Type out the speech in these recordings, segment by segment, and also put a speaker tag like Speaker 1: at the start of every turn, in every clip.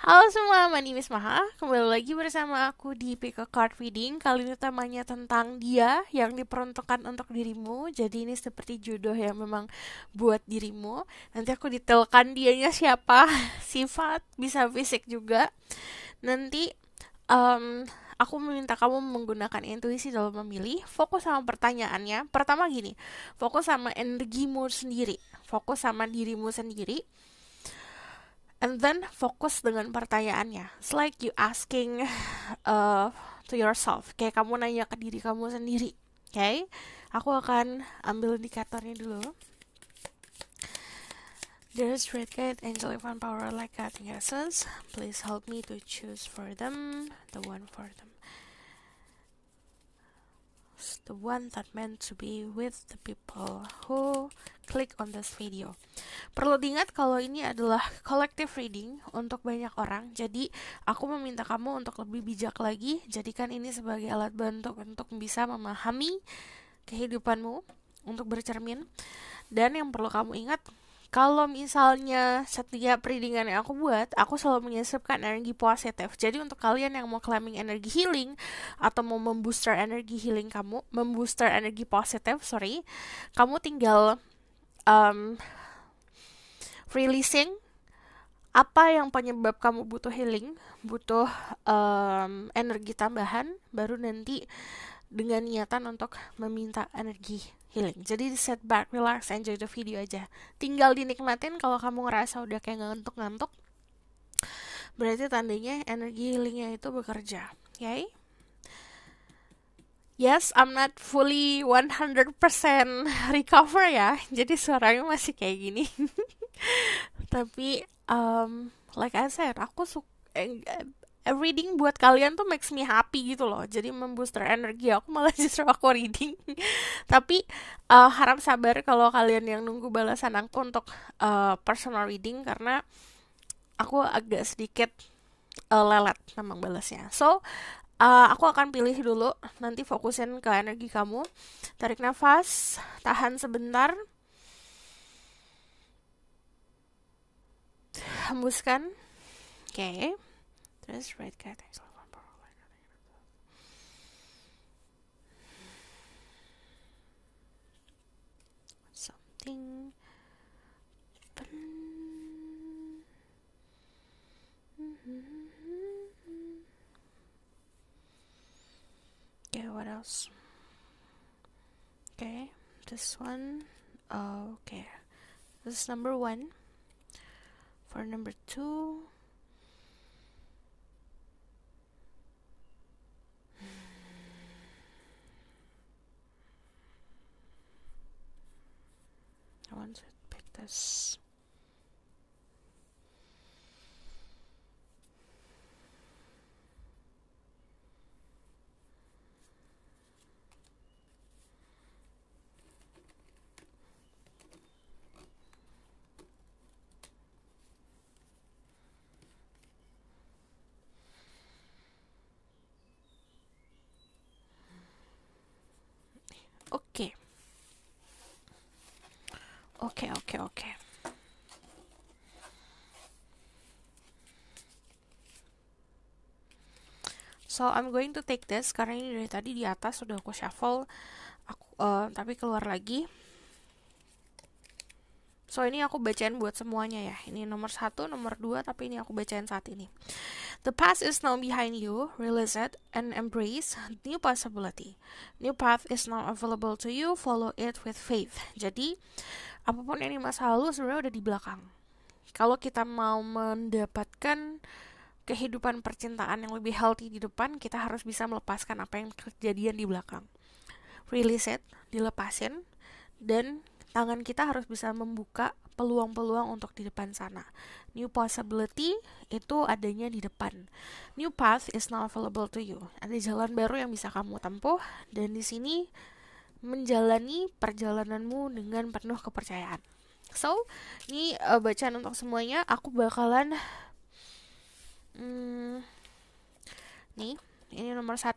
Speaker 1: Halo semua, my name is Maha. Kembali lagi bersama aku di Pick a Card Reading. Kali ini temanya tentang dia yang diperuntukkan untuk dirimu. Jadi ini seperti jodoh yang memang buat dirimu. Nanti aku detailkan dianya siapa, sifat, bisa fisik juga. Nanti em, aku meminta kamu menggunakan intuisi dalam memilih. Fokus sama pertanyaannya. Pertama gini, fokus sama energimu sendiri. Fokus sama dirimu sendiri. And then fokus dengan pertanyaannya. It's like you asking to yourself. Kayak kamu nanya ke diri kamu sendiri. Oke, okay? Aku akan ambil indikatornya dulu. There's red guide, angel of power like cutting essence. Please help me to choose for them, the one for them. It's the one that meant to be with the people who click on this video. Perlu diingat kalau ini adalah collective reading untuk banyak orang. Jadi aku meminta kamu untuk lebih bijak lagi. Jadikan ini sebagai alat bantu untuk bisa memahami kehidupanmu, untuk bercermin. Dan yang perlu kamu ingat, kalau misalnya setiap readingan yang aku buat, aku selalu menyisipkan energi positif. Jadi untuk kalian yang mau claiming energi healing atau mau membooster energi healing kamu, membooster energi positif, kamu tinggal releasing apa yang penyebab kamu butuh healing, butuh energi tambahan, baru nanti dengan niatan untuk meminta energi healing. Jadi set back, relax, enjoy the video aja. Tinggal dinikmatin. Kalau kamu ngerasa udah kayak ngantuk-ngantuk, berarti tandanya energi healingnya itu bekerja. Okay? Yes, I'm not fully 100% recover ya. Jadi suaranya masih kayak gini. Tapi like I said, aku suka reading buat kalian tuh makes me happy gitu loh. Jadi membooster energi aku, malah justru aku reading. Tapi harap sabar kalau kalian yang nunggu balasan aku untuk personal reading, karena aku agak sedikit lelet memang balasnya. So aku akan pilih dulu, nanti fokusin ke energi kamu. Tarik nafas, tahan sebentar, hembuskan. Oke. Okay. Terus right cat something. Okay, what else? Okay, this one. Okay, this is number 1. For number 2, I want to pick this. Okay. Okay. So I'm going to take this karena ini dari tadi di atas sudah aku shuffle, tapi keluar lagi. So ini aku bacain buat semuanya ya. Ini nomor 1, nomor 2, tapi ini aku bacain saat ini. The past is now behind you. Release it and embrace new possibility. New path is now available to you. Follow it with faith. Jadi apapun yang di masa lalu sebenarnya udah di belakang. Kalau kita mau mendapatkan kehidupan percintaan yang lebih healthy di depan, kita harus bisa melepaskan apa yang kejadian di belakang. Release it, dilepasin, dan tangan kita harus bisa membuka peluang-peluang untuk di depan sana. New possibility itu adanya di depan. New path is now available to you. Ada jalan baru yang bisa kamu tempuh, dan di sini menjalani perjalananmu dengan penuh kepercayaan. So, ini bacaan untuk semuanya. Aku bakalan nih, ini nomor 1.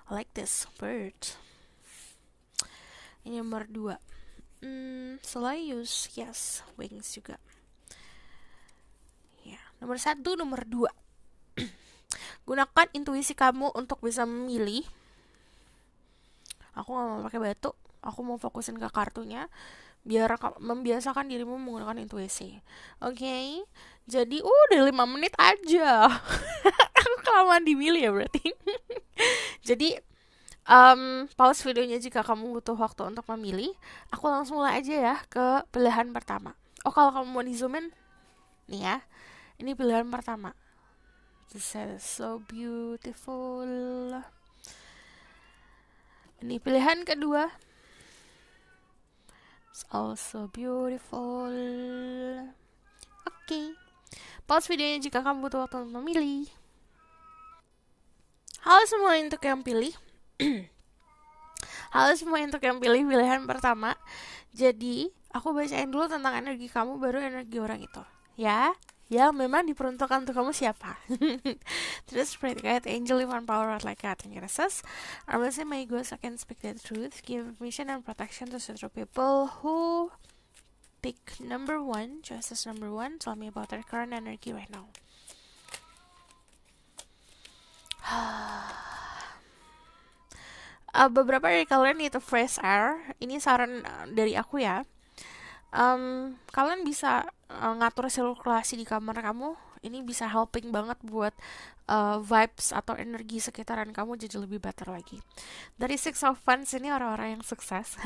Speaker 1: I like this bird. Ini nomor 2. Solayus, yes, wings juga. Nomor 1, nomor 2. Gunakan intuisi kamu untuk bisa memilih. Aku gak mau pakai batu, aku mau fokusin ke kartunya biar membiasakan dirimu menggunakan intuisi. Oke. Jadi udah 5 menit aja. Aku kelamaan dimilih ya berarti. Jadi pause videonya jika kamu butuh waktu untuk memilih. Aku langsung mulai aja ya ke pilihan pertama. Oh, kalau kamu mau di zoom in, nih ya. Ini pilihan pertama. This is so beautiful. Ini pilihan kedua. It's also beautiful. Oke. Pause videonya jika kamu butuh waktu untuk memilih. Halo semua untuk yang pilih. Halo semua untuk yang pilih pilihan pertama. Jadi, aku bacain dulu tentang energi kamu, baru energi orang itu. Ya, yang memang diperuntukkan untuk kamu siapa. Terus spread guide angel divine power like God and Genesis. Armlessly may go second speak the truth, give information and protection to certain people who pick number 1, choices number 1. Tell me about their current energy right now. Beberapa dari kalian itu fresh air. Ini saran dari aku ya. Kalian bisa ngatur sirkulasi di kamar kamu. Ini bisa helping banget buat vibes atau energi sekitaran kamu jadi lebih better lagi. Dari Six of Wands ini orang-orang yang sukses.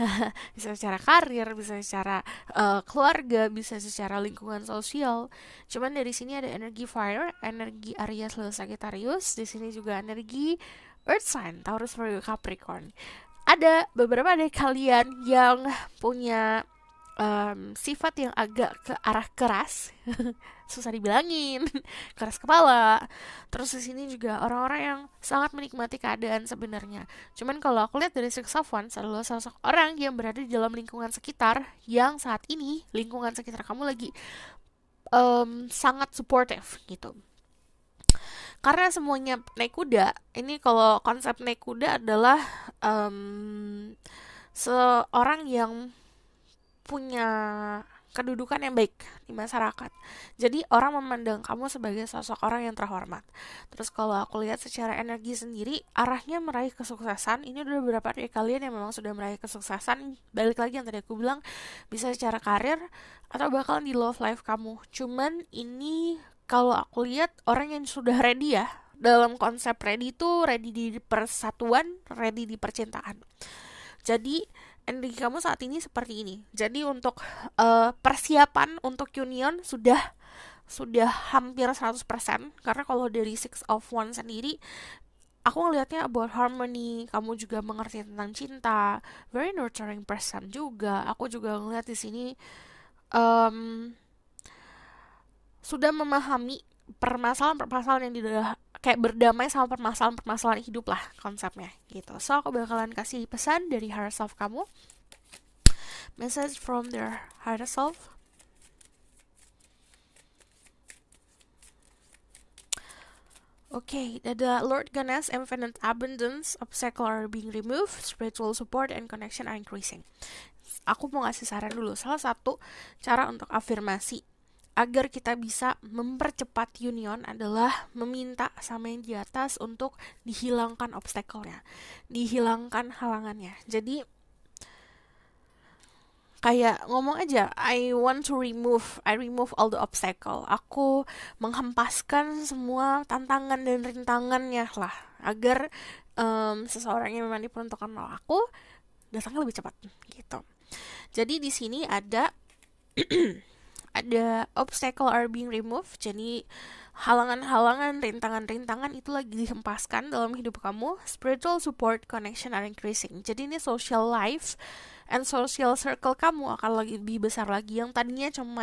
Speaker 1: Bisa secara karir, bisa secara keluarga, bisa secara lingkungan sosial. Cuman dari sini ada energi fire, energi Aries, Leo, Sagittarius. Di sini juga energi Earth sign, Taurus, Virgo, Capricorn. Ada beberapa dari kalian yang punya sifat yang agak ke arah keras, susah dibilangin, keras kepala. Terus di sini juga orang-orang yang sangat menikmati keadaan sebenarnya. Cuman kalau aku lihat dari Six of Wands adalah sosok orang yang berada di dalam lingkungan sekitar yang saat ini lingkungan sekitar kamu lagi sangat supportive gitu. Karena semuanya naik kuda. Ini kalau konsep naik kuda adalah seorang yang punya kedudukan yang baik di masyarakat. Jadi orang memandang kamu sebagai sosok orang yang terhormat. Terus kalau aku lihat secara energi sendiri, arahnya meraih kesuksesan. Ini udah beberapa dari kalian yang memang sudah meraih kesuksesan. Balik lagi yang tadi aku bilang, bisa secara karir atau bakalan di love life kamu. Cuman ini kalau aku lihat orang yang sudah ready ya. Dalam konsep ready itu ready di persatuan, ready di percintaan. Jadi energi kamu saat ini seperti ini. Jadi untuk persiapan untuk union sudah hampir 100%. Karena kalau dari Six of Wands sendiri, aku ngelihatnya about harmony. Kamu juga mengerti tentang cinta, very nurturing person juga. Aku juga ngelihat di sini sudah memahami permasalahan-permasalahan yang kayak berdamai sama permasalahan-permasalahan hidup lah konsepnya gitu. So aku bakalan kasih pesan dari higher self kamu, message from their higher self. Okay, the Lord Ganesh, infinite abundance, obstacle are being removed, spiritual support and connection are increasing. Aku mau ngasih saran dulu. Salah satu cara untuk afirmasi agar kita bisa mempercepat union adalah meminta sama yang di atas untuk dihilangkan obstacle-nya, dihilangkan halangannya. Jadi kayak ngomong aja, I remove all the obstacle. Aku menghempaskan semua tantangan dan rintangannya lah, agar seseorang yang memang diperuntukkan oleh aku datangnya lebih cepat gitu. Jadi di sini ada ada obstacle are being removed. Jadi halangan-halangan, rintangan-rintangan itu lagi dihempaskan dalam hidup kamu. Spiritual support connection are increasing. Jadi ini social life and social circle kamu akan lebih besar lagi. Yang tadinya cuma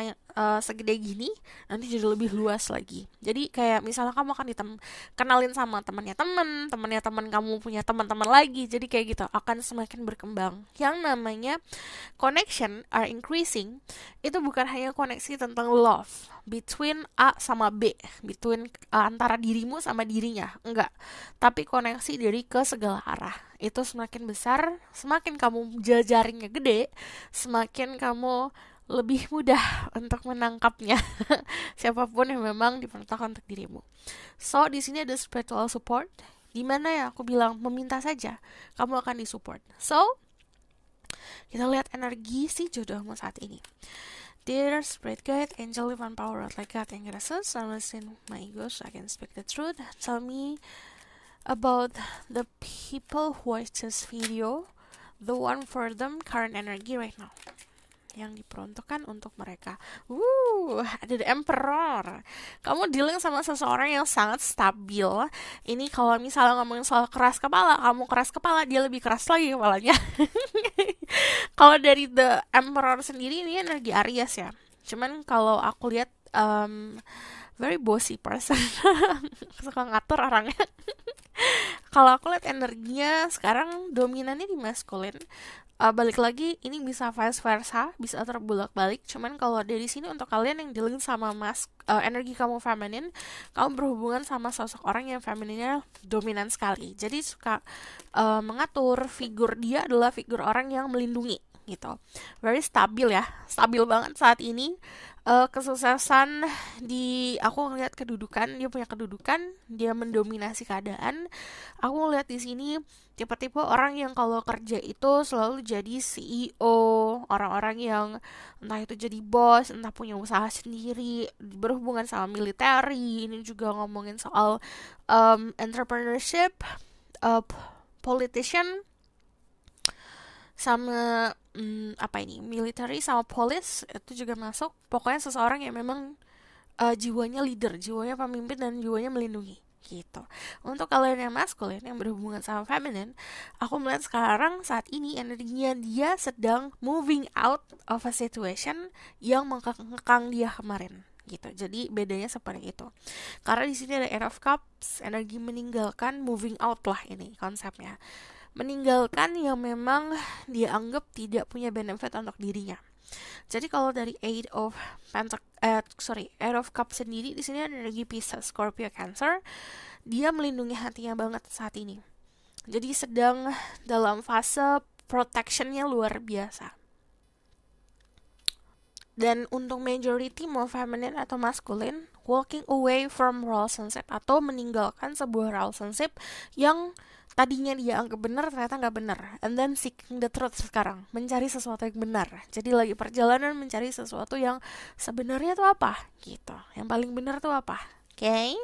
Speaker 1: segede gini, nanti jadi lebih luas lagi. Jadi kayak misalnya kamu akan kenalin sama temannya teman kamu punya teman-teman lagi. Jadi kayak gitu akan semakin berkembang. Yang namanya connection are increasing itu bukan hanya koneksi tentang love between A sama B, between antara dirimu sama dirinya, enggak, tapi koneksi dari ke segala arah. Itu semakin besar, semakin kamu jaringnya gede, semakin kamu lebih mudah untuk menangkapnya. Siapapun yang memang diperuntukkan untuk dirimu. So, di sini ada spiritual support, di mana ya aku bilang meminta saja, kamu akan disupport. So, kita lihat energi si jodohmu saat ini. Dear Spirit Guide, Angel Divine Power, like God and Graces, I'm listening my ego so I can speak the truth. Tell me about the people who watch this video, the one for them, current energy right now, yang diperuntukkan untuk mereka. Ada The Emperor. Kamu dealing sama seseorang yang sangat stabil. Ini kalau misalnya ngomongin soal keras kepala, kamu keras kepala, dia lebih keras lagi kepalanya. Kalau dari The Emperor sendiri, ini energi Aries ya. Cuman kalau aku lihat very bossy person. Suka ngatur orangnya. Kalau aku lihat energinya sekarang dominannya di maskulin. Balik lagi, ini bisa vice versa, bisa terbulak-balik. Cuman kalau dari sini untuk kalian yang dealing sama energi kamu feminin, kamu berhubungan sama sosok orang yang femininnya dominan sekali. Jadi suka mengatur, figur dia adalah figur orang yang melindungi gitu. Very stabil ya, stabil banget saat ini. Kesuksesan aku ngeliat kedudukan, dia punya kedudukan, dia mendominasi keadaan. Aku ngeliat di sini tipe-tipe orang yang kalau kerja itu selalu jadi CEO, orang-orang yang entah itu jadi bos, entah punya usaha sendiri, berhubungan sama military. Ini juga ngomongin soal entrepreneurship, politician, sama military sama police itu juga masuk. Pokoknya seseorang yang memang jiwanya leader, jiwanya pemimpin, dan jiwanya melindungi gitu. Untuk kalian yang maskulin yang berhubungan sama feminin, aku melihat sekarang saat ini energinya dia sedang moving out of a situation yang mengekang dia kemarin gitu. Jadi bedanya seperti itu. Karena di sini ada Eight of Cups, energi meninggalkan, moving out lah ini konsepnya. Meninggalkan yang memang dia anggap tidak punya benefit untuk dirinya. Jadi kalau dari Eight of Cups sendiri, di sini ada energi Pisces, Scorpio, Cancer. Dia melindungi hatinya banget saat ini. Jadi sedang dalam fase protectionnya luar biasa. Dan untuk majority mau feminine atau masculine, walking away from relationship atau meninggalkan sebuah relationship yang tadinya dia anggap benar, ternyata nggak benar. And then seeking the truth sekarang, mencari sesuatu yang benar. Jadi lagi perjalanan mencari sesuatu yang sebenarnya tuh apa, gitu. Yang paling benar tuh apa, okay?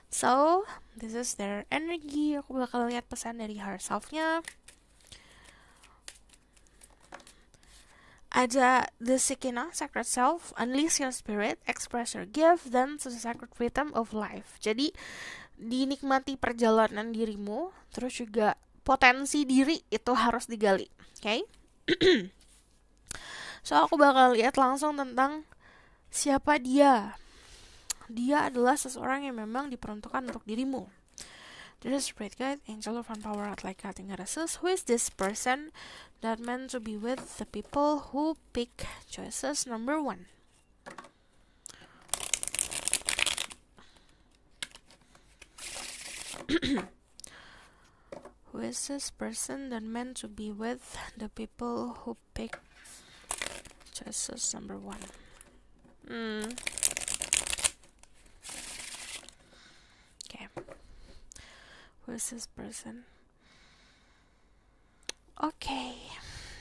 Speaker 1: So, this is their energy. Aku bakal lihat pesan dari herself-nya. Ada the Shekinah, sacred self, unleash your spirit, express your gift, then to the sacred rhythm of life. Jadi, dinikmati perjalanan dirimu, terus juga potensi diri itu harus digali, okay? So aku bakal lihat langsung tentang siapa dia. Dia adalah seseorang yang memang diperuntukkan untuk dirimu. This is Spirit Guide, Angel of Power, like cutting graces. Who is this person that meant to be with the people who pick choices number 1? Who is this person that meant to be with the people who pick choices number 1? Okay. Who is this person? Okay.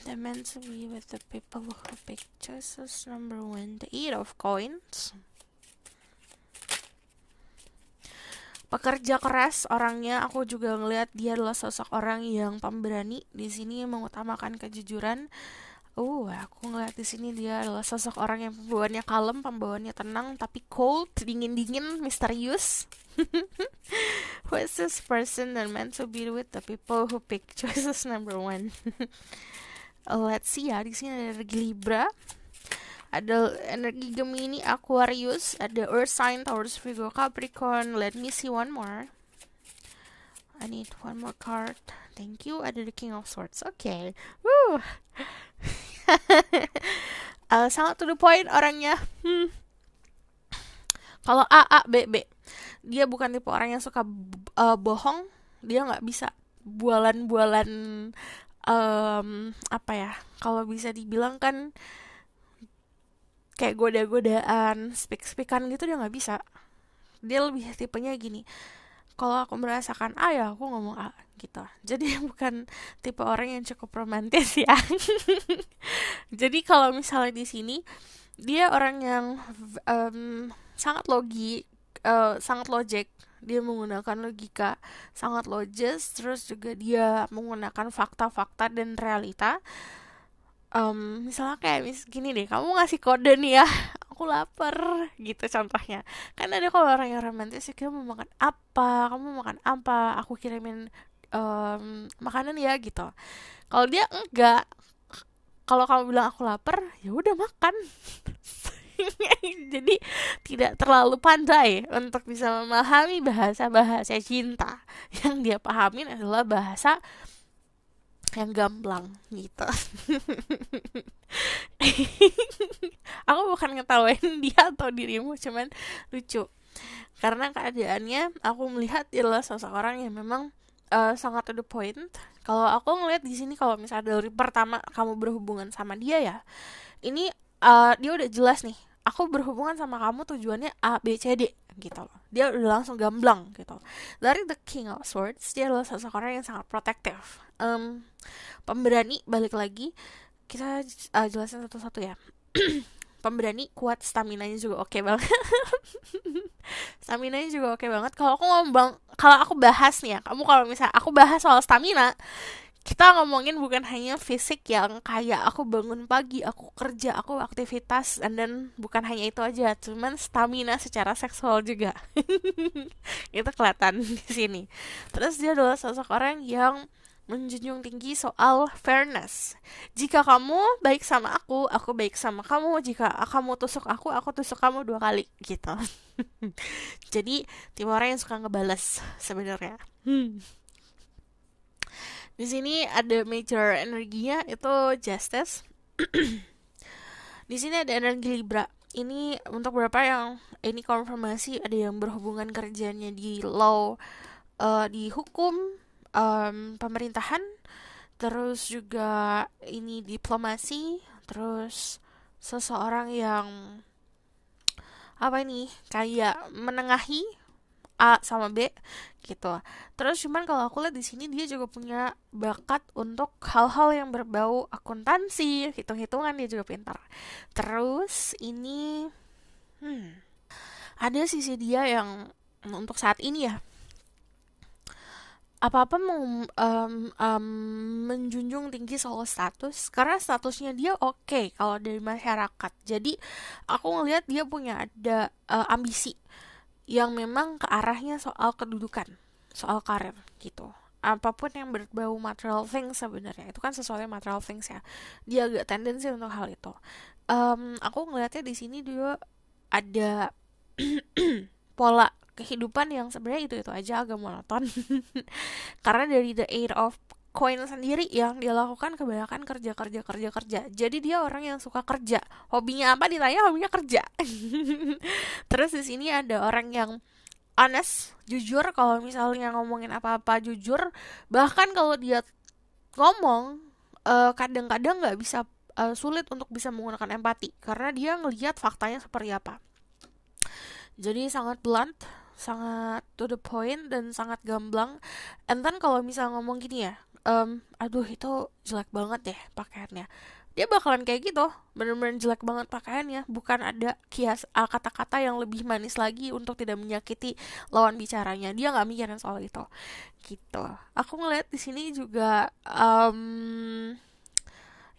Speaker 1: They're meant to be with the people who pick choices number 1. The Eight of Coins. Pekerja keras orangnya, aku juga ngelihat dia adalah sosok orang yang pemberani. Di sini mengutamakan kejujuran. Aku ngelihat di sini dia adalah sosok orang yang pembawaannya kalem, pembawaannya tenang, tapi cold, dingin-dingin, misterius. Who is this person that meant to be with the people who pick choices number 1? Let's see ya, di sini ada energi Libra, ada energi Gemini, Aquarius, ada Earth sign, Taurus, Virgo, Capricorn. Let me see one more. I need one more card. Thank you. Ada the King of Swords. Okay. Woo. Sangat to the point orangnya. Kalau A, B, B. Dia bukan tipe orang yang suka bohong. Dia nggak bisa bualan-bualan kalau bisa dibilang kan kayak goda-godaan, speak-speakan gitu dia nggak bisa. Dia lebih tipenya gini, kalau aku merasakan A ya aku ngomong A gitu. Jadi bukan tipe orang yang cukup romantis ya. Jadi kalau misalnya di sini dia orang yang sangat sangat logic. Dia menggunakan logika, sangat logis, terus juga dia menggunakan fakta-fakta dan realita. Misalnya kayak gini deh, kamu ngasih kode nih ya, aku lapar gitu contohnya. Kan ada kalau orang yang romantis ya, kamu mau makan apa, kamu mau makan apa, aku kirimin makanan ya gitu. Kalau dia enggak, kalau kamu bilang aku lapar, ya udah makan. Jadi tidak terlalu pandai untuk bisa memahami bahasa-bahasa cinta. Yang dia pahamin adalah bahasa yang gamblang gitu. Aku bukan ngetawain dia atau dirimu, cuman lucu. Karena keadaannya aku melihat dia adalah seseorang yang memang sangat to the point. Kalau aku ngelihat di sini, kalau misalnya dari pertama kamu berhubungan sama dia ya, ini dia udah jelas nih. Aku berhubungan sama kamu tujuannya A, B, C, D gitu loh. Dia udah langsung gamblang gitu. Dari The King of Swords, dia adalah seseorang yang sangat protektif. Pemberani, balik lagi. Kita jelasin satu-satu ya. Pemberani, kuat, stamina-nya juga oke banget. Stamina-nya juga oke banget. Kalau aku bahas nih ya, kamu kalau misalnya aku bahas soal stamina, kita ngomongin bukan hanya fisik yang kayak aku bangun pagi, aku kerja, aku aktivitas, dan bukan hanya itu aja, cuman stamina secara seksual juga. Itu kelihatan di sini. Terus dia adalah seseorang yang menjunjung tinggi soal fairness. Jika kamu baik sama aku baik sama kamu. Jika kamu tusuk aku tusuk kamu 2 kali gitu. Jadi tipe orang yang suka ngebales sebenarnya. Di sini ada major energinya itu Justice. Di sini ada energi Libra. Ini untuk beberapa yang ini konfirmasi, ada yang berhubungan kerjanya di law, di hukum, pemerintahan, terus juga ini diplomasi, terus seseorang yang apa ini kayak menengahi A sama B gitu. Terus cuman kalau aku lihat di sini dia juga punya bakat untuk hal-hal yang berbau akuntansi, hitung-hitungan dia juga pintar. Terus ini ada sisi dia yang untuk saat ini ya, apa-apa mau menjunjung tinggi soal status, karena statusnya dia oke kalau dari masyarakat. Jadi aku ngelihat dia punya ada ambisi yang memang ke arahnya soal kedudukan, soal karir gitu. Apapun yang berbau material things sebenarnya itu kan sesuatu yang material things ya. Dia agak tendensi untuk hal itu. Aku ngelihatnya di sini dia ada pola kehidupan yang sebenarnya itu aja agak monoton. Karena dari the Eight of Coin sendiri yang dia lakukan kebanyakan kerja. Jadi dia orang yang suka kerja. Hobinya apa ditanya, hobinya kerja. Terus di sini ada orang yang honest, jujur. Kalau misalnya ngomongin apa-apa jujur. Bahkan kalau dia ngomong kadang-kadang nggak bisa, sulit untuk bisa menggunakan empati karena dia ngelihat faktanya seperti apa. Jadi sangat blunt, sangat to the point, dan sangat gamblang. And then kalau misalnya ngomong gini ya, aduh itu jelek banget deh pakaiannya, dia bakalan kayak gitu, bener-bener jelek banget pakaiannya. Bukan ada kata-kata yang lebih manis lagi untuk tidak menyakiti lawan bicaranya. Dia nggak mikirin soal itu gitu. Aku ngeliat di sini juga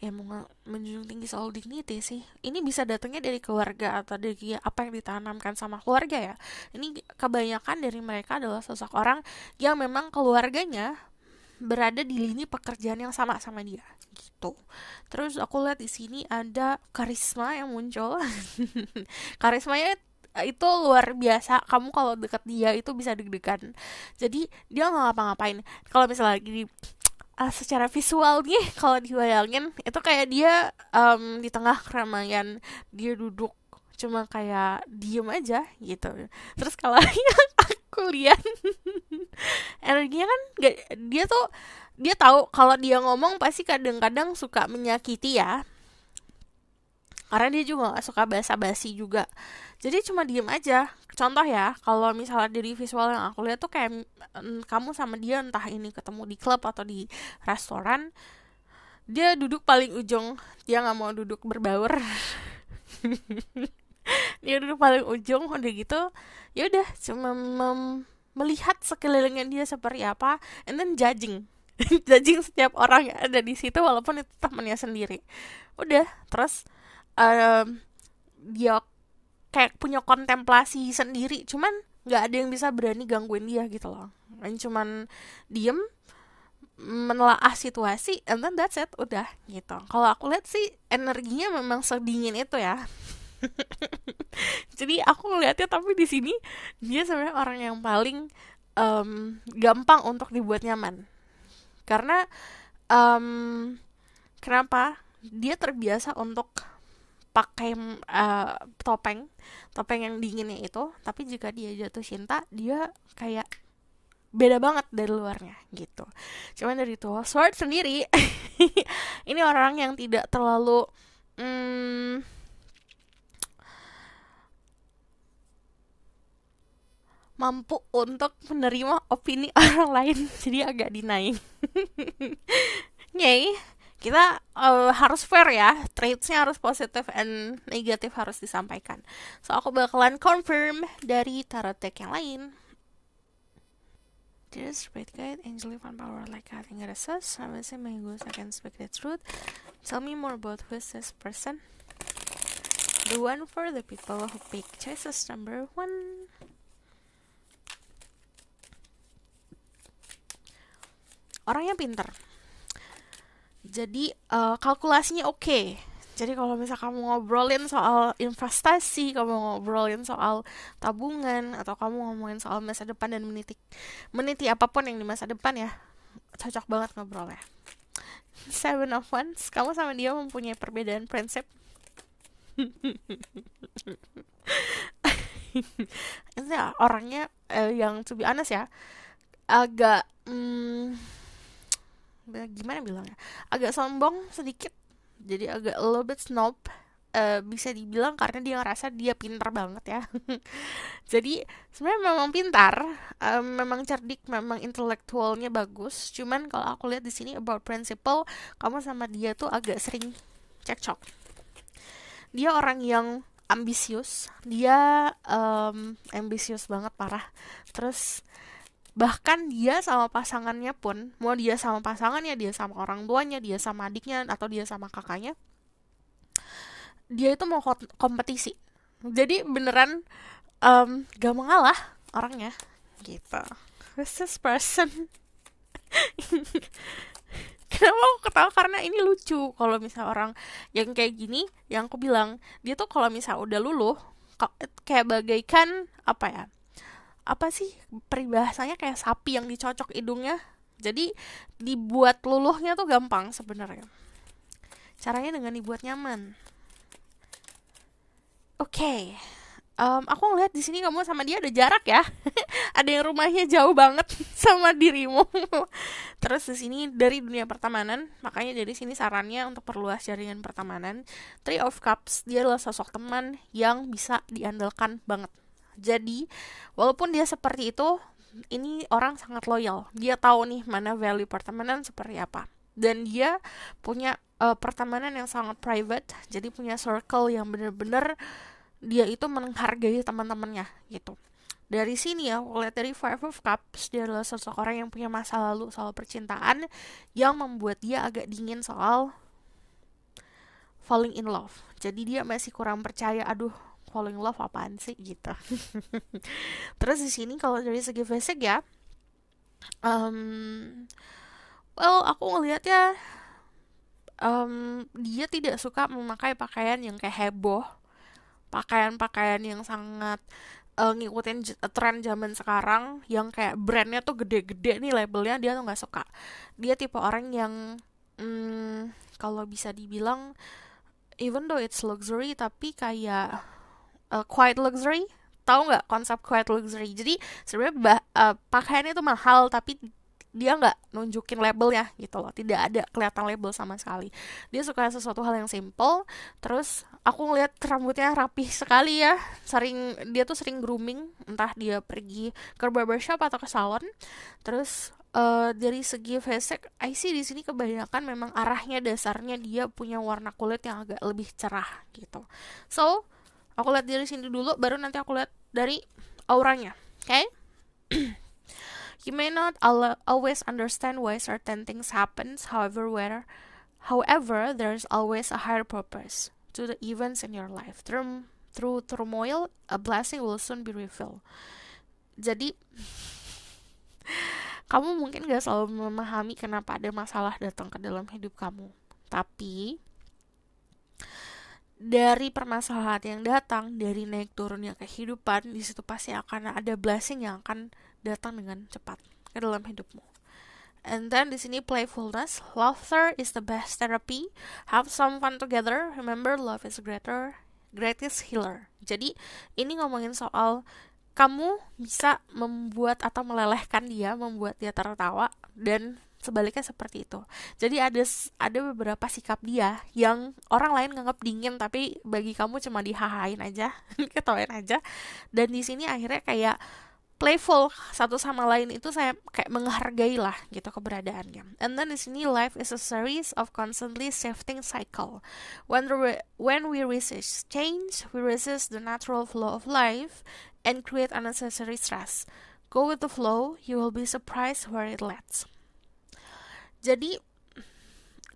Speaker 1: ya mau menjunjung tinggi soal dignity sih. Ini bisa datangnya dari keluarga atau dari apa yang ditanamkan sama keluarga ya. Ini kebanyakan dari mereka adalah seseorang yang memang keluarganya berada di lini pekerjaan yang sama sama dia gitu. Terus aku lihat di sini ada karisma yang muncul. Karismanya itu luar biasa. Kamu kalau deket dia itu bisa deg-degan. Jadi dia nggak ngapa-ngapain. Kalau misalnya lagi secara visual nih, kalau dibayangin itu kayak dia di tengah keramaian, dia duduk cuma kayak diem aja gitu. Terus kalau yang aku lihat energinya kan gak, dia tahu kalau dia ngomong pasti kadang-kadang suka menyakiti ya. karena dia juga gak suka basa-basi juga. Jadi cuma diem aja. Contoh ya, kalau misalnya dari visual yang aku lihat tuh kayak kamu sama dia entah ini ketemu di klub atau di restoran, dia duduk paling ujung, dia nggak mau duduk berbaur. Dia duduk paling ujung, udah gitu ya udah cuma melihat sekelilingnya dia seperti apa, and then judging. Judging setiap orang yang ada di situ walaupun itu temannya sendiri. Udah, terus dia kayak punya kontemplasi sendiri, cuman nggak ada yang bisa berani gangguin dia gitu loh. Dan cuman diem menelaah situasi, and then that's it, udah gitu. Kalau aku lihat sih energinya memang sedingin itu ya. Jadi aku ngeliatnya, tapi di sini dia sebenarnya orang yang paling gampang untuk dibuat nyaman. Karena kenapa? Dia terbiasa untuk pakai topeng, topeng yang dinginnya itu. Tapi jika dia jatuh cinta, dia kayak beda banget dari luarnya gitu. Cuman dari Two of Swords sendiri, ini orang yang tidak terlalu mampu untuk menerima opini orang lain, jadi agak denying. Yay, kita harus fair ya, traitsnya harus positif and negatif harus disampaikan. So aku bakalan confirm dari tarot deck yang lain. Dear Spirit Guide, Angel Fan Power like having a resource. I will say my goals, I can speak the truth. Tell me more about who is this person. The one for the people who pick choices number 1. Orangnya pinter. Jadi kalkulasinya oke. Jadi kalau misal kamu ngobrolin soal investasi, kamu ngobrolin soal tabungan, atau kamu ngomongin soal masa depan dan meniti apapun yang di masa depan ya, cocok banget ngobrolnya. Seven of Wands, kamu sama dia mempunyai perbedaan prinsip. Itu ya, orangnya yang to be honest ya, agak gimana bilangnya, agak sombong sedikit, jadi agak a little bit snob, bisa dibilang, karena dia ngerasa dia pintar banget ya. Jadi sebenarnya memang pintar, memang cerdik, memang intelektualnya bagus. Cuman kalau aku lihat di sini about principle, kamu sama dia tuh agak sering cekcok. Dia orang yang ambisius, dia ambisius banget parah. Terus bahkan dia sama pasangannya pun, mau dia sama pasangannya, dia sama orang tuanya, dia sama adiknya, atau dia sama kakaknya, dia itu mau kompetisi. Jadi beneran gak mengalah orangnya gitu. Who's this person? Kenapa aku ketawa? Karena ini lucu. Kalau misal orang yang kayak gini, yang aku bilang, dia tuh kalau misal udah luluh, kayak bagaikan apa ya, apa sih peribahasanya, kayak sapi yang dicocok hidungnya. Jadi dibuat luluhnya tuh gampang sebenarnya. Caranya dengan dibuat nyaman. Oke. Aku ngeliat di sini kamu sama dia ada jarak ya. Ada yang rumahnya jauh banget sama dirimu. Terus di sini dari dunia pertemanan, makanya dari sini sarannya untuk perluas jaringan pertemanan. Three of Cups, dia adalah sosok teman yang bisa diandalkan banget. Jadi, walaupun dia seperti itu, ini orang sangat loyal. Dia tahu nih mana value pertemanan seperti apa. Dan dia punya pertemanan yang sangat private. Jadi punya circle yang benar-benar dia itu menghargai teman-temannya gitu. Dari sini ya, aku lihat dari Five of Cups, dia adalah seseorang yang punya masa lalu soal percintaan yang membuat dia agak dingin soal falling in love. Jadi dia masih kurang percaya, aduh, falling in love apaan sih gitu. Terus di sini kalau dari segi fisik ya, aku ngelihatnya dia tidak suka memakai pakaian yang kayak heboh, pakaian-pakaian yang sangat ngikutin tren zaman sekarang, yang kayak brandnya tuh gede-gede nih labelnya, dia tuh nggak suka. Dia tipe orang yang kalau bisa dibilang, even though it's luxury, tapi kayak quiet luxury. Tahu nggak konsep quiet luxury? Jadi sebenarnya pakaiannya itu mahal, tapi dia nggak nunjukin labelnya gitu loh, tidak ada kelihatan label sama sekali. Dia suka sesuatu hal yang simple. Terus aku ngeliat rambutnya rapih sekali ya, dia tuh sering grooming, entah dia pergi ke barbershop atau ke salon. Terus dari segi fisik, I see di sini kebanyakan memang arahnya dasarnya dia punya warna kulit yang agak lebih cerah gitu. So aku lihat dari sini dulu, baru nanti aku lihat dari auranya. Oke? Okay? You may not always understand why certain things happens. However, there's always a higher purpose to the events in your life. Through turmoil, a blessing will soon be revealed. Jadi, kamu mungkin gak selalu memahami kenapa ada masalah datang ke dalam hidup kamu. Tapi, dari permasalahan yang datang, dari naik turunnya kehidupan, di situ pasti akan ada blessing yang akan datang dengan cepat ke dalam hidupmu. And then di sini playfulness, laughter is the best therapy. Have some fun together. Remember, love is greatest healer. Jadi ini ngomongin soal kamu bisa membuat atau melelehkan dia, membuat dia tertawa, dan sebaliknya seperti itu. Jadi ada beberapa sikap dia yang orang lain nganggap dingin, tapi bagi kamu cuma dihahain aja, ketawain aja. Dan di sini akhirnya kayak playful satu sama lain, itu saya kayak menghargai lah gitu keberadaannya. And then di sini life is a series of constantly shifting cycle. When we resist change, we resist the natural flow of life and create unnecessary stress. Go with the flow, you will be surprised where it leads. Jadi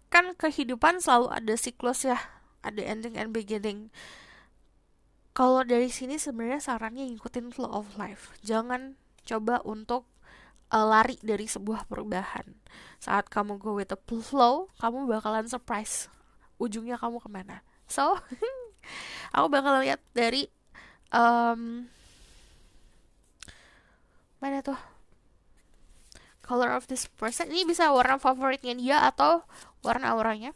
Speaker 1: kan kehidupan selalu ada siklus ya, ada ending and beginning. Kalau dari sini sebenarnya sarannya ngikutin flow of life. Jangan coba untuk lari dari sebuah perubahan. Saat kamu go with the flow, kamu bakalan surprise ujungnya kamu kemana. So, aku bakal lihat dari mana tuh? Color of this person. Ini bisa warna favoritnya dia atau warna auranya.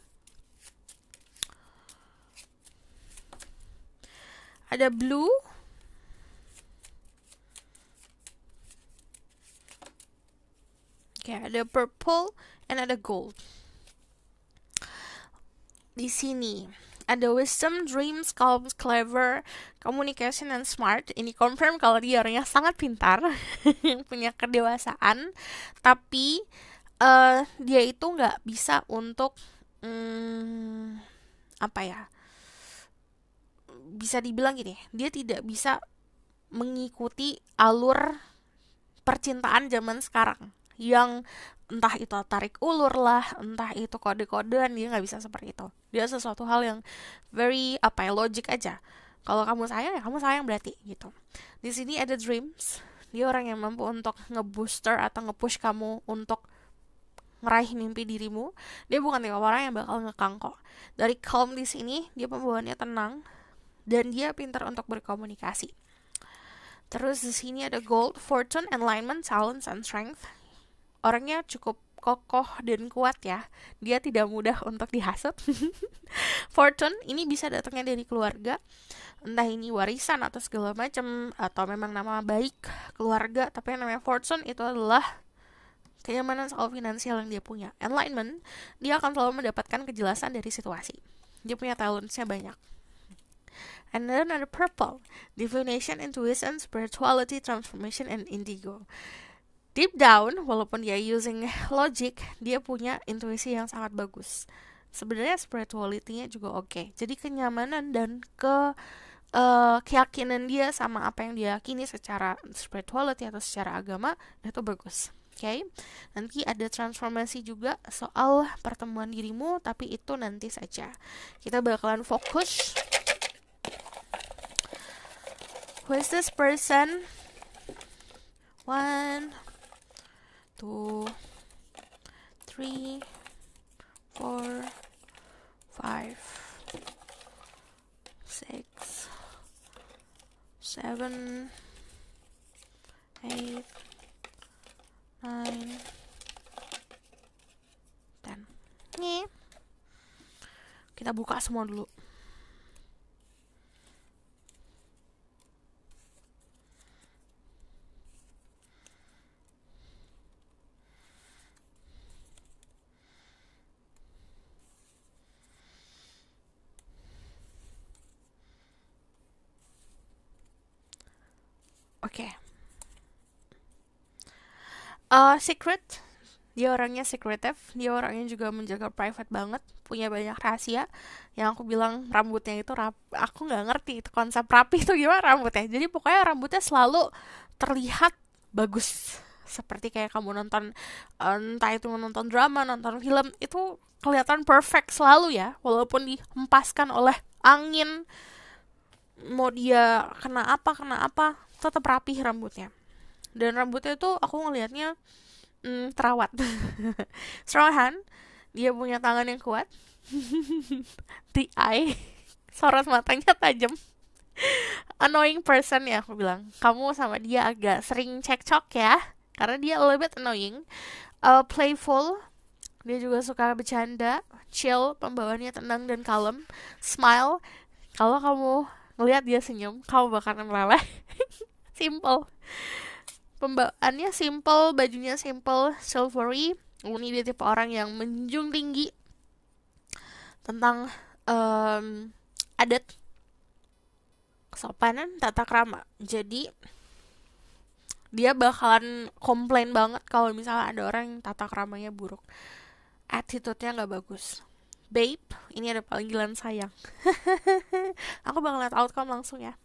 Speaker 1: Ada blue, okay, ada purple, and ada gold. Di sini ada wisdom, dreams, calm, clever, communication, and smart. Ini confirm kalau dia orangnya sangat pintar, punya kedewasaan, tapi dia itu nggak bisa untuk apa ya? Bisa dibilang gini, dia tidak bisa mengikuti alur percintaan zaman sekarang yang entah itu tarik ulur lah, entah itu kode-kodean, dia nggak bisa seperti itu. Dia sesuatu hal yang very logic aja. Kalau kamu sayang ya kamu sayang berarti gitu. Di sini ada dreams, dia orang yang mampu untuk ngebooster atau ngepush kamu untuk ngeraih mimpi dirimu. Dia bukan tipe orang yang bakal ngekang kok. Dari calm di sini, dia pembawaannya tenang dan dia pintar untuk berkomunikasi. Terus di sini ada gold, fortune, alignment, talents, and strength. Orangnya cukup kokoh dan kuat ya. Dia tidak mudah untuk dihasut. Fortune ini bisa datangnya dari keluarga, entah ini warisan atau segala macam, atau memang nama baik keluarga. Tapi yang namanya fortune itu adalah kenyamanan soal finansial yang dia punya. Enlightenment, dia akan selalu mendapatkan kejelasan dari situasi. Dia punya talentsnya banyak. And then ada purple, divination, intuition, spirituality, transformation, and indigo. Deep down, walaupun dia using logic, dia punya intuisi yang sangat bagus. Sebenarnya spirituality-nya juga oke. Jadi kenyamanan dan keyakinan dia sama apa yang dia yakini secara spirituality atau secara agama, itu bagus. Okay? Nanti ada transformasi juga soal pertemuan dirimu, tapi itu nanti saja. Kita bakalan fokus. Who is this person? 1, 2, 3, 4, 5, 6, 7, 8, 9, 10. Nih, kita buka semua dulu. Oke. Secret. Dia orangnya secretive, dia orangnya juga menjaga private banget, punya banyak rahasia. Yang aku bilang rambutnya itu aku nggak ngerti itu konsep rapi itu gimana rambutnya. Jadi pokoknya rambutnya selalu terlihat bagus. Seperti kayak kamu nonton, entah itu nonton drama, nonton film, itu kelihatan perfect selalu ya. Walaupun dihempaskan oleh angin, mau dia kena apa, tetap rapi rambutnya. Dan rambutnya itu aku ngelihatnya terawat. Strong hand, dia punya tangan yang kuat. The eye, sorot matanya tajam. Annoying person ya aku bilang. Kamu sama dia agak sering cekcok ya, karena dia a little bit annoying. Playful, dia juga suka bercanda. Chill, pembawaannya tenang dan kalem. Smile, kalau kamu ngelihat dia senyum, kamu bakalan meleleh. Simple. Pembawaannya simple, bajunya simple, silvery. Ini dia tipe orang yang menjunjung tinggi tentang adat, kesopanan, tata krama. Jadi dia bakalan komplain banget kalau misalnya ada orang yang tata kramanya buruk, attitude-nya nggak bagus. Babe, ini ada panggilan sayang. Aku bakal lihat outcome langsung ya.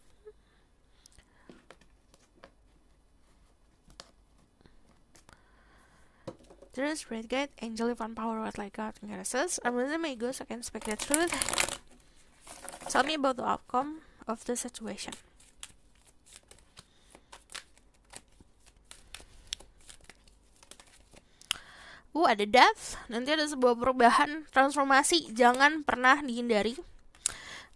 Speaker 1: Truth, great guide, angel of power, what like God, and goddesses. I'm with my ghost, I can speak the truth. Tell me about the outcome of the situation. Ada death, nanti ada sebuah perubahan, transformasi, jangan pernah dihindari.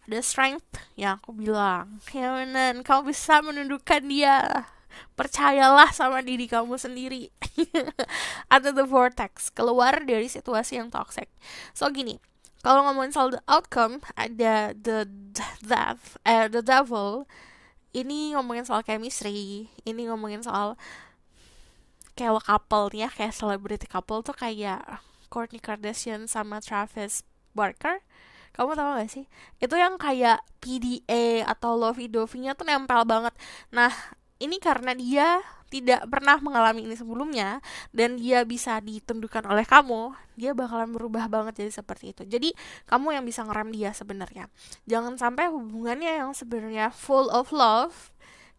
Speaker 1: Ada strength, yang aku bilang, ya bener, kamu bisa menundukkan dia. Percayalah sama diri kamu sendiri. Atau the vortex, keluar dari situasi yang toxic. So gini, kalau ngomongin soal the outcome, ada the devil. Ini ngomongin soal chemistry, ini ngomongin soal kayak couple ya, kayak celebrity couple tuh kayak Kourtney Kardashian sama Travis Barker. Kamu tahu gak sih? Itu yang kayak PDA atau lovey-dovey-nya tuh nempel banget. Nah, ini karena dia tidak pernah mengalami ini sebelumnya dan dia bisa ditundukkan oleh kamu, dia bakalan berubah banget jadi seperti itu. Jadi kamu yang bisa ngerem dia sebenarnya. Jangan sampai hubungannya yang sebenarnya full of love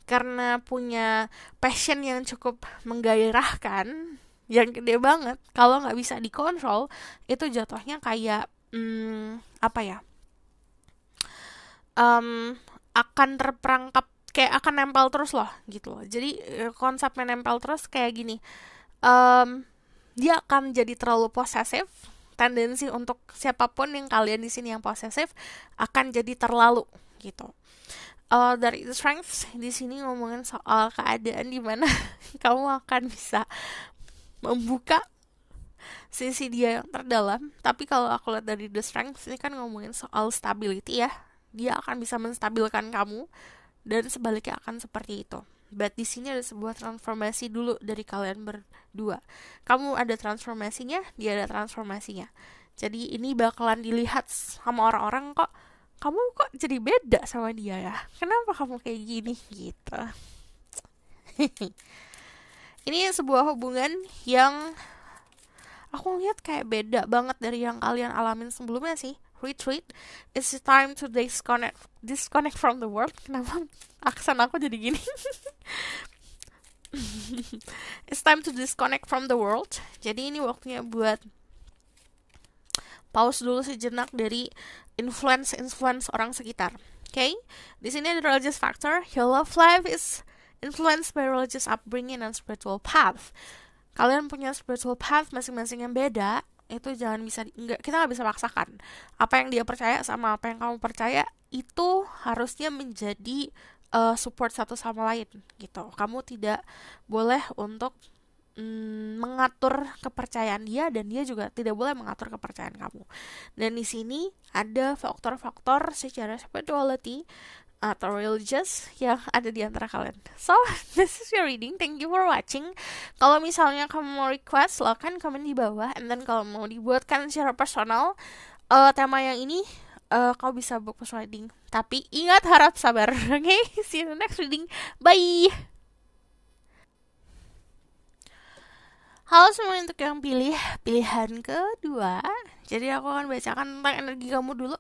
Speaker 1: karena punya passion yang cukup menggairahkan, yang gede banget, kalau nggak bisa dikontrol, itu jatuhnya kayak apa ya? Akan terperangkap, kayak akan nempel terus loh gitu loh. Jadi konsepnya nempel terus kayak gini, dia akan jadi terlalu posesif. Tendensi untuk siapapun yang kalian di sini yang posesif akan jadi terlalu gitu. Dari strength di sini ngomongin soal keadaan di mana kamu akan bisa membuka sisi dia yang terdalam. Tapi kalau aku lihat dari the strength ini kan ngomongin soal stability ya, dia akan bisa menstabilkan kamu dan sebaliknya akan seperti itu. But di sini ada sebuah transformasi dulu dari kalian berdua. Kamu ada transformasinya, dia ada transformasinya. Jadi ini bakalan dilihat sama orang-orang, kok kamu kok jadi beda sama dia ya? Kenapa kamu kayak gini gitu? Ini sebuah hubungan yang aku lihat kayak beda banget dari yang kalian alamin sebelumnya sih. Retreat, it's time to disconnect from the world. Kenapa aksen aku jadi gini? It's time to disconnect from the world. Jadi ini waktunya buat pause dulu sejenak dari influence orang sekitar. Okay? Di sini ada religious factor. Your love life is influenced by religious upbringing and spiritual path. Kalian punya spiritual path masing-masing yang beda. Itu jangan bisa kita nggak bisa paksakan. Apa yang dia percaya sama apa yang kamu percaya itu harusnya menjadi support satu sama lain gitu. Kamu tidak boleh untuk mengatur kepercayaan dia dan dia juga tidak boleh mengatur kepercayaan kamu. Dan di sini ada faktor-faktor secara spirituality atau religious yang ada di antara kalian. So, this is your reading. Thank you for watching. Kalau misalnya kamu mau request, silakan komen di bawah. And then kalau mau dibuatkan secara personal tema yang ini, kau bisa book personal reading. Tapi ingat, harap sabar. Okay, see you in the next reading. Bye! semua untuk yang pilihan kedua. Jadi aku akan bacakan tentang energi kamu dulu,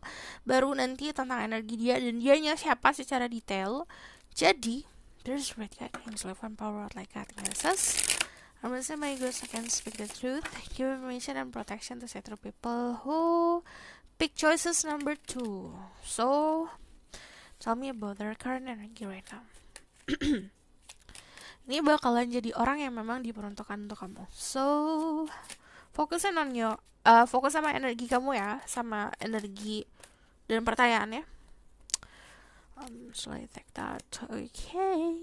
Speaker 1: baru nanti tentang energi dia dan dianya siapa secara detail. Jadi, there's red cat kings live on power out like cat says, I'm gonna say my ghost can speak the truth, give information and protection to settle people who pick choices number 2. So, tell me about their current energy right now. Ini bakalan jadi orang yang memang diperuntukkan untuk kamu. So, fokus sama energi kamu ya, sama energi dan pertanyaannya. So I take that. Okay.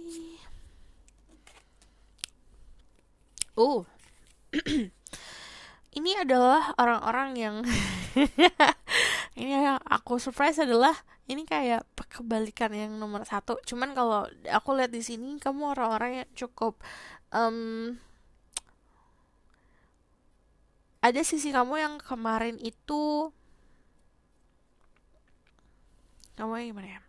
Speaker 1: Ini adalah orang-orang yang ini yang aku surprise adalah ini kayak kebalikan yang nomor 1. Cuman kalau aku lihat di sini kamu orang-orang yang cukup ada sisi kamu yang kemarin itu kamu yang gimana ya?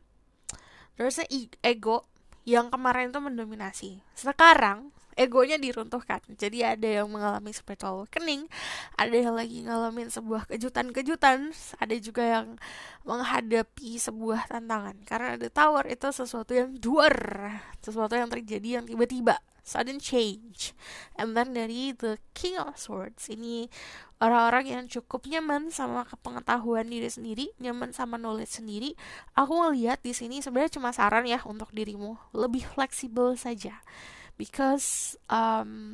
Speaker 1: Terusnya ego yang kemarin itu mendominasi. Sekarang egonya diruntuhkan. Jadi ada yang mengalami spiritual awakening, ada yang lagi ngalamin sebuah kejutan-kejutan, ada juga yang menghadapi sebuah tantangan. Karena the tower itu sesuatu yang sesuatu yang terjadi yang tiba-tiba, sudden change. And then dari the king of swords, ini orang-orang yang cukup nyaman sama pengetahuan diri sendiri, nyaman sama knowledge sendiri. Aku ngelihat di sini sebenarnya cuma saran ya untuk dirimu, lebih fleksibel saja. Because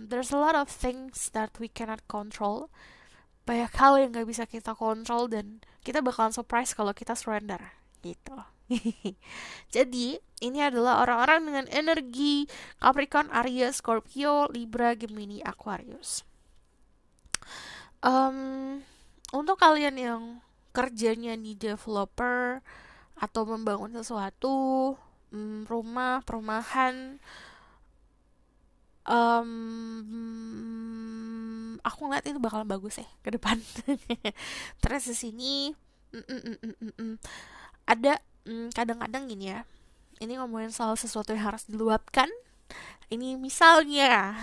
Speaker 1: there's a lot of things that we cannot control. Banyak hal yang gak bisa kita kontrol dan kita bakalan surprise kalau kita surrender gitu. Jadi ini adalah orang-orang dengan energi Capricorn, Aries, Scorpio, Libra, Gemini, Aquarius. Untuk kalian yang kerjanya di developer atau membangun sesuatu, rumah, perumahan, aku ngeliat itu bakalan bagus ya ke depan. Terus di sini ada kadang-kadang gini ya. Ini ngomongin soal sesuatu yang harus diluapkan. Ini misalnya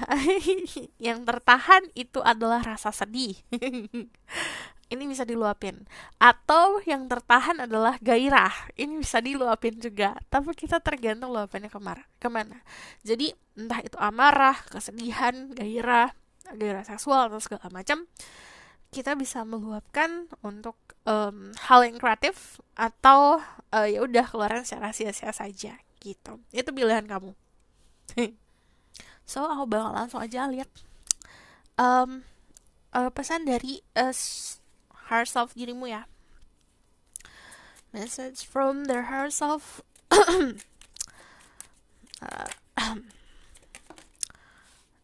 Speaker 1: yang tertahan itu adalah rasa sedih. Ini bisa diluapin. Atau yang tertahan adalah gairah. Ini bisa diluapin juga. Tapi kita tergantung luapannya kemana. Jadi entah itu amarah, kesedihan, gairah seksual atau segala macam, kita bisa meluapkan untuk hal yang kreatif atau ya udah keluaran secara sia-sia saja gitu. Itu pilihan kamu. So aku bakal langsung aja lihat pesan dari higher self dirimu ya. Message from their higher self.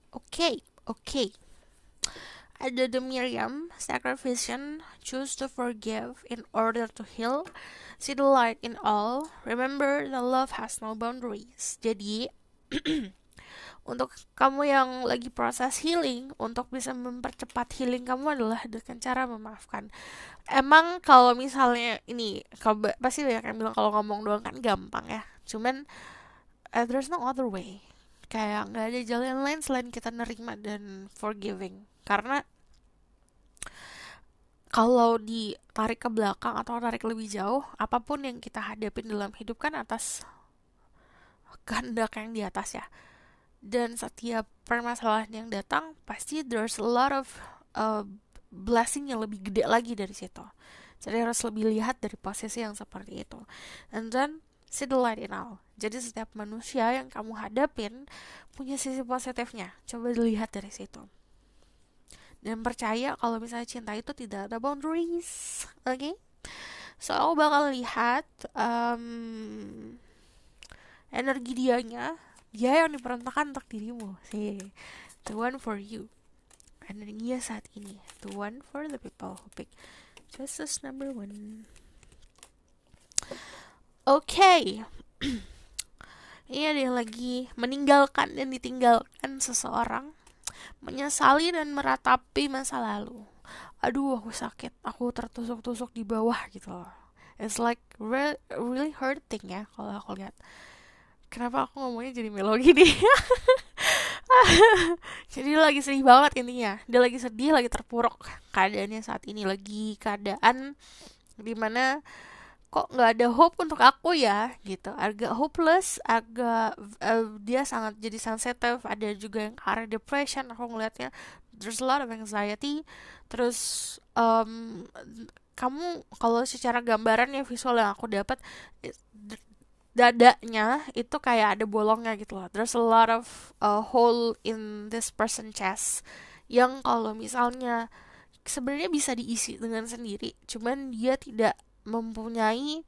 Speaker 1: Okay. Ada the Miriam, sacrificial, choose to forgive in order to heal, see the light in all, remember the love has no boundaries. Jadi untuk kamu yang lagi proses healing, untuk bisa mempercepat healing kamu adalah dengan cara memaafkan. Emang kalau misalnya ini, pasti banyak yang bilang kalau ngomong doang kan gampang ya. Cuman there's no other way. Kayak gak ada jalan lain selain kita nerima dan forgiving. Karena kalau ditarik ke belakang atau tarik lebih jauh, apapun yang kita hadapin dalam hidup kan atas kehendak yang di atas ya. Dan setiap permasalahan yang datang pasti there's a lot of blessing yang lebih gede lagi dari situ. Jadi harus lebih lihat dari posisi yang seperti itu. And then see the light in all. Jadi setiap manusia yang kamu hadapin punya sisi positifnya. Coba dilihat dari situ. Dan percaya kalau misalnya cinta itu tidak ada boundaries. Okay? So aku bakal lihat energi dia yang diperuntukkan untuk dirimu sih. The one for you. Energinya saat ini. The one for the people who pick choices number 1. Okay. Ini ada yang lagi meninggalkan dan ditinggalkan seseorang, menyesali dan meratapi masa lalu. Aduh, aku sakit, aku tertusuk-tusuk di bawah gitu loh. It's like really hurting ya kalau aku lihat. Kenapa aku ngomongnya jadi melo gini? Jadi dia lagi sedih banget intinya. Dia lagi sedih, lagi terpuruk keadaannya saat ini, lagi keadaan dimana kok nggak ada hope untuk aku ya gitu, agak hopeless, agak dia sangat jadi sensitif, ada juga yang karena depression aku ngelihatnya, there's a lot of anxiety. Terus kamu kalau secara gambaran ya visual yang aku dapat, dadanya itu kayak ada bolongnya gitu loh. There's a lot of hole in this person chest yang kalau misalnya sebenarnya bisa diisi dengan sendiri, cuman dia tidak mempunyai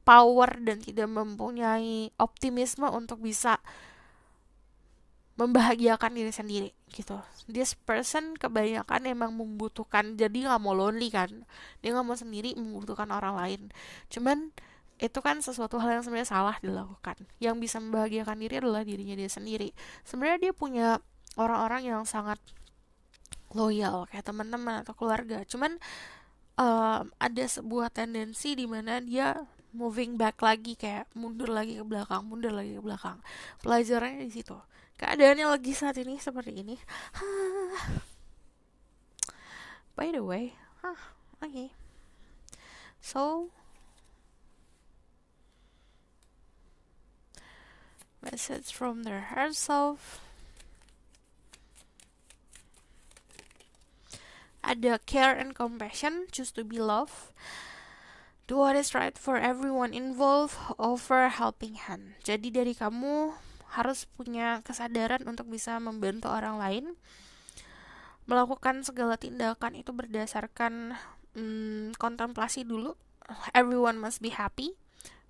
Speaker 1: power dan tidak mempunyai optimisme untuk bisa membahagiakan diri sendiri gitu. This person kebanyakan emang membutuhkan, jadi nggak mau lonely kan, dia nggak mau sendiri, membutuhkan orang lain. Cuman itu kan sesuatu hal yang sebenarnya salah dilakukan. Yang bisa membahagiakan diri adalah dirinya dia sendiri. Sebenarnya dia punya orang-orang yang sangat loyal kayak teman-teman atau keluarga. Cuman ada sebuah tendensi di mana dia moving back lagi, kayak mundur lagi ke belakang, mundur lagi ke belakang. Pelajarannya di situ. Keadaannya lagi saat ini seperti ini. By the way, okay. So, message from their higher self. Ada care and compassion, choose to be love. Do what is right for everyone involved, offer helping hand. Jadi dari kamu harus punya kesadaran untuk bisa membantu orang lain. Melakukan segala tindakan itu berdasarkan kontemplasi dulu. Everyone must be happy.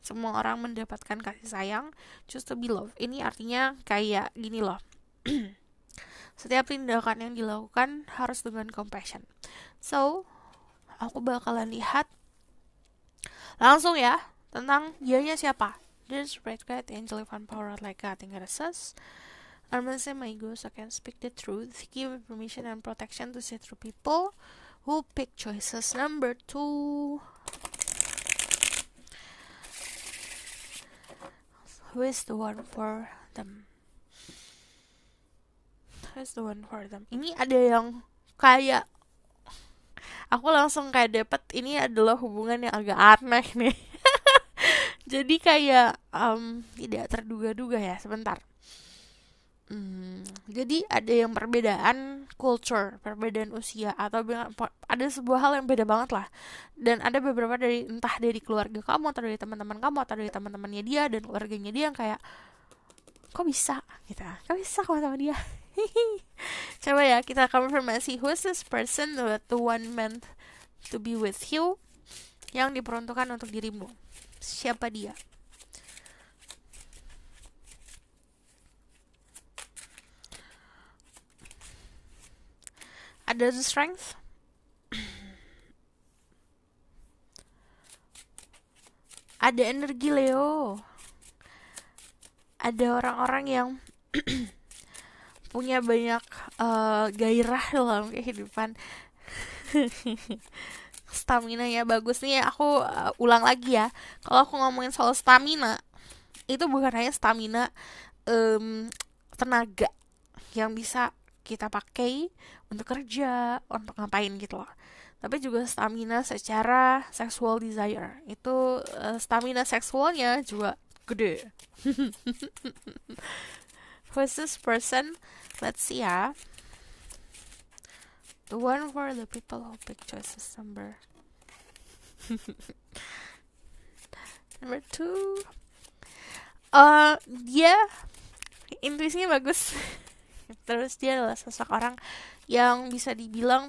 Speaker 1: Semua orang mendapatkan kasih sayang. Choose to be love. Ini artinya kayak gini loh. Setiap tindakan yang dilakukan harus dengan compassion. So, aku bakalan lihat langsung ya tentang dianya siapa. This red cat angel of power like God in us. I'm gonna say my ego so I can speak the truth, give permission and protection to see through people who pick choices. Number 2. Who is the one for them? Who is the one for them? Ini ada yang kayak aku langsung kayak dapet ini adalah hubungan yang agak aneh nih. Jadi kayak tidak terduga-duga ya. Sebentar. Jadi ada yang perbedaan culture, perbedaan usia, atau ada sebuah hal yang beda banget lah. Dan ada beberapa dari entah dari keluarga kamu atau dari teman-teman kamu atau dari teman-temannya dia dan keluarganya dia yang kayak kok bisa gitu, kok bisa kamu sama dia. Coba ya kita konfirmasi, who is this person, the one meant to be with you, yang diperuntukkan untuk dirimu. Siapa dia? Ada the strength. Ada energi Leo. Ada orang-orang yang punya banyak gairah dalam kehidupan. Stamina-nya bagus nih. Aku ulang lagi ya. Kalau aku ngomongin soal stamina, itu bukan hanya stamina tenaga yang bisa kita pakai untuk kerja, untuk ngapain gitu loh. Tapi juga stamina secara sexual desire. Itu stamina seksualnya juga gede. Who's this person? Let's see ya. The one for the people who pick choices. Number 2. Dia intuisinya bagus. Terus dia adalah sosok orang yang bisa dibilang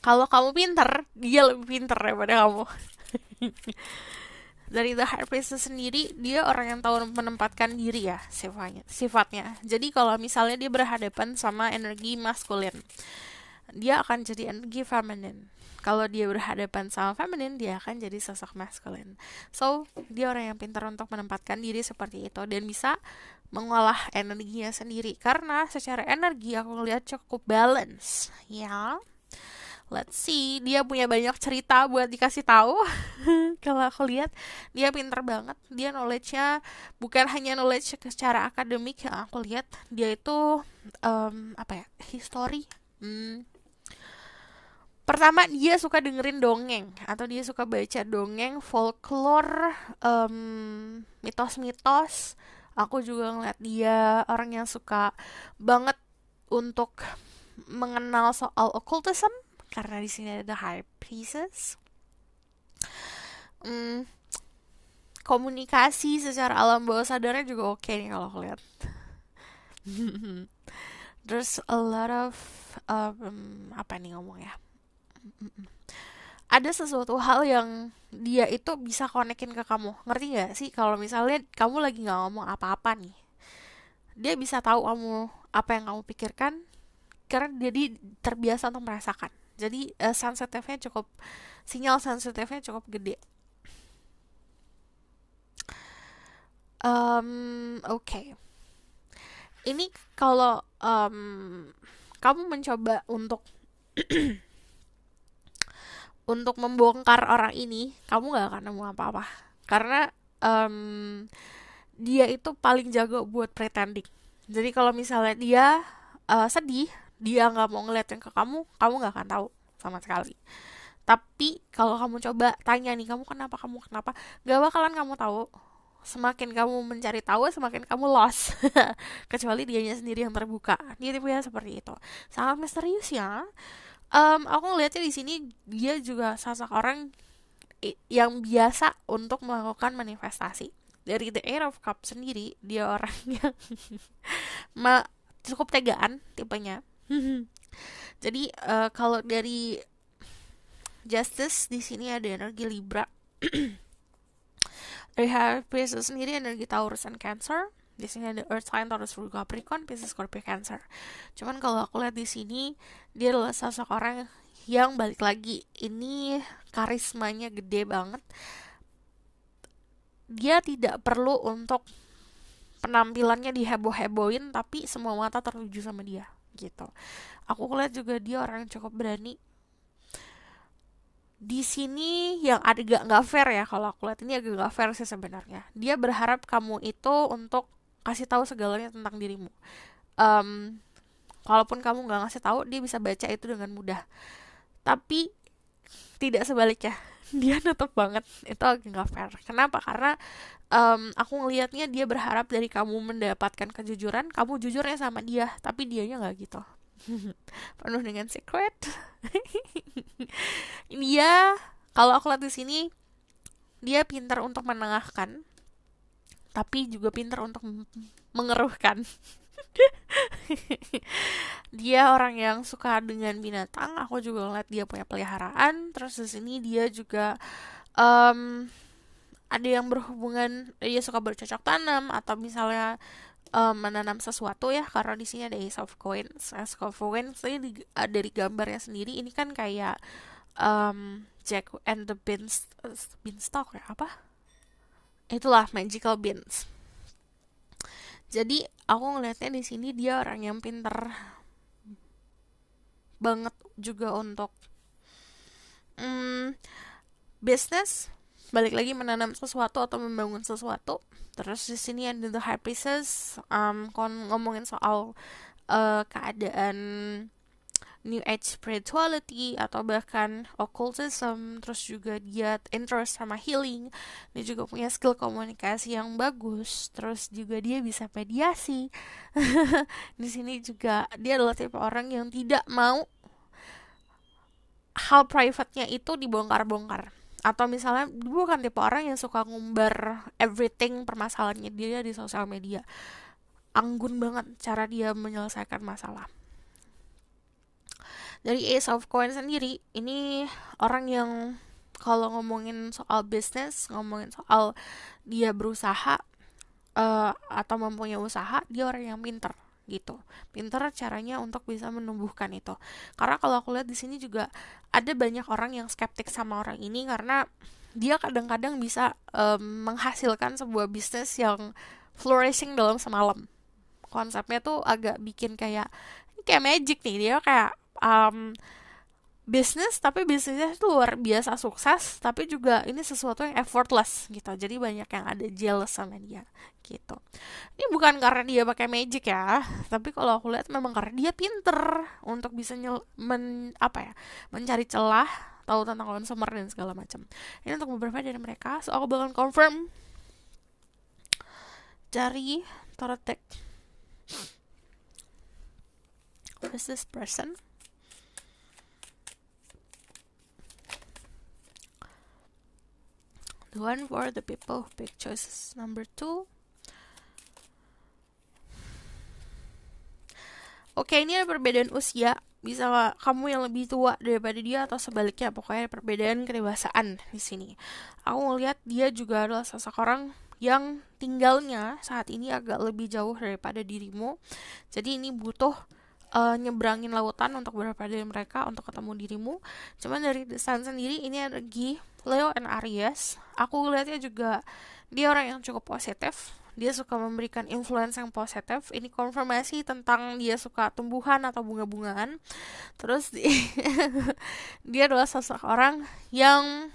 Speaker 1: kalau kamu pinter, dia lebih pinter daripada kamu. Dari The High Priestess sendiri, dia orang yang tahu menempatkan diri ya sifatnya. Jadi kalau misalnya dia berhadapan sama energi maskulin, dia akan jadi energi feminin. Kalau dia berhadapan sama feminin, dia akan jadi sosok maskulin. So, dia orang yang pintar untuk menempatkan diri seperti itu dan bisa mengolah energinya sendiri. Karena secara energi aku lihat cukup balance, ya. Let's see, dia punya banyak cerita buat dikasih tahu. Kalau aku lihat dia pinter banget. Dia knowledge-nya bukan hanya knowledge secara akademik, yang aku lihat dia itu apa ya? History. Pertama, dia suka dengerin dongeng atau dia suka baca dongeng, folklore, mitos-mitos. Aku juga ngeliat dia orang yang suka banget untuk mengenal soal occultism karena di sini ada the high priestess. Hmm, Komunikasi secara alam bawah sadarnya juga oke nih kalau aku lihat. There's a lot of apa nih ngomong ya? Ada sesuatu hal yang dia itu bisa konekin ke kamu. Ngerti nggak sih kalau misalnya kamu lagi nggak ngomong apa-apa nih, dia bisa tahu kamu apa yang kamu pikirkan karena jadi terbiasa untuk merasakan. Jadi sensitifnya cukup, sinyal sensitifnya cukup gede. Oke. Ini kalau kamu mencoba untuk untuk membongkar orang ini, kamu gak akan nemu apa-apa. Karena dia itu paling jago buat pretending. Jadi kalau misalnya dia sedih, dia nggak mau ngeliatin ke kamu nggak akan tahu sama sekali. Tapi kalau kamu coba tanya nih, kamu kenapa, gak bakalan kamu tahu. Semakin kamu mencari tahu, semakin kamu lost. Kecuali dianya sendiri yang terbuka. Dia tipenya seperti itu. Sangat misterius ya. Aku ngeliatnya di sini dia juga sosok orang yang biasa untuk melakukan manifestasi. Dari The Eight of Cups sendiri, dia orang yang cukup tegaan tipenya. Jadi kalau dari Justice di sini ada energi Libra. Dari High Priestess sendiri energi Taurus and Cancer. Di sini ada Earth sign Taurus, Virgo, Capricorn, Pisces, Scorpio, Cancer. Cuman kalau aku lihat di sini dia adalah sosok orang yang balik lagi ini karismanya gede banget. Dia tidak perlu untuk penampilannya diheboh-hebohin, tapi semua mata tertuju sama dia gitu. Aku lihat juga dia orang yang cukup berani. Di sini yang agak nggak fair ya, kalau aku lihat ini agak nggak fair sih sebenarnya. Dia berharap kamu itu untuk kasih tahu segalanya tentang dirimu. Kalaupun kamu nggak ngasih tahu, dia bisa baca itu dengan mudah. Tapi tidak sebaliknya. Dia nutup banget. Itu agak nggak fair. Kenapa? Karena aku ngelihatnya dia berharap dari kamu mendapatkan kejujuran, kamu jujurnya sama dia, tapi dianya nggak gitu. Penuh dengan secret. Dia, kalau aku lihat di sini, dia pintar untuk menengahkan, tapi juga pintar untuk mengeruhkan. Dia orang yang suka dengan binatang. Aku juga ngeliat dia punya peliharaan. Terus di sini dia juga ada yang berhubungan, dia suka bercocok tanam atau misalnya menanam sesuatu ya, karena di sini ada Ace of Coins. Ace of Coins ini dari gambarnya sendiri ini kan kayak Jack and the Beanstalk ya, apa? Itulah magical beans. Jadi aku ngelihatnya di sini dia orang yang pinter banget juga untuk bisnis, balik lagi menanam sesuatu atau membangun sesuatu. Terus di sini ada the High Priestess, ngomongin soal keadaan New Age spirituality atau bahkan occultism. Terus juga dia interest sama healing. Dia juga punya skill komunikasi yang bagus. Terus juga dia bisa mediasi. Di sini juga dia adalah tipe orang yang tidak mau hal private-nya itu dibongkar-bongkar. Atau misalnya bukan tipe orang yang suka ngumbar everything permasalahannya dia di sosial media. Anggun banget cara dia menyelesaikan masalah. Dari Ace of Coins sendiri, ini orang yang kalau ngomongin soal bisnis, ngomongin soal dia berusaha atau mempunyai usaha, dia orang yang pinter gitu. Pinter caranya untuk bisa menumbuhkan itu. Karena kalau aku lihat di sini juga ada banyak orang yang skeptik sama orang ini karena dia kadang-kadang bisa menghasilkan sebuah bisnis yang flourishing dalam semalam. Konsepnya tuh agak bikin kayak magic nih, dia kayak bisnis, tapi bisnisnya itu luar biasa sukses, tapi juga ini sesuatu yang effortless gitu, jadi banyak yang ada jealous sama dia gitu. Ini bukan karena dia pakai magic ya, tapi kalau aku lihat memang karena dia pinter untuk bisa mencari celah, tahu tentang consumer dan segala macam. Ini untuk beberapa dari mereka, so aku bakal confirm dari Torotek. Who is this person? The one for the people who pick choices number 2. Oke, ini ada perbedaan usia. Bisa kamu yang lebih tua daripada dia atau sebaliknya. Pokoknya ada perbedaan kedewasaan di sini. Aku ngeliat dia juga adalah seseorang yang tinggalnya saat ini agak lebih jauh daripada dirimu. Jadi ini butuh nyebrangin lautan untuk beberapa dari mereka untuk ketemu dirimu. Cuman dari The Sun sendiri ini energi Leo and Aries. Aku lihatnya juga dia orang yang cukup positif. Dia suka memberikan influence yang positif. Ini konfirmasi tentang dia suka tumbuhan atau bunga-bungaan. Terus dia adalah seseorang yang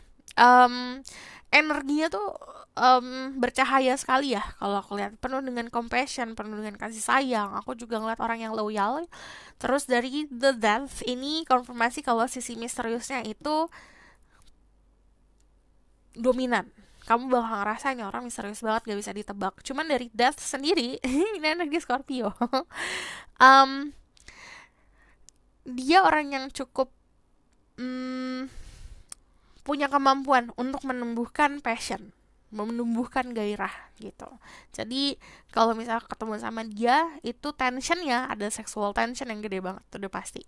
Speaker 1: energinya tuh bercahaya sekali ya. Kalau aku lihat penuh dengan compassion, penuh dengan kasih sayang. Aku juga ngeliat orang yang loyal. Terus dari The Death ini konfirmasi kalau sisi misteriusnya itu dominan. Kamu bakal ngerasain orang misterius banget, gak bisa ditebak. Cuman dari Death sendiri ini energi Scorpio. Dia orang yang cukup punya kemampuan untuk menumbuhkan passion, menumbuhkan gairah gitu. Jadi kalau misalnya ketemu sama dia, itu tensionnya ada sexual tension yang gede banget, itu udah pasti.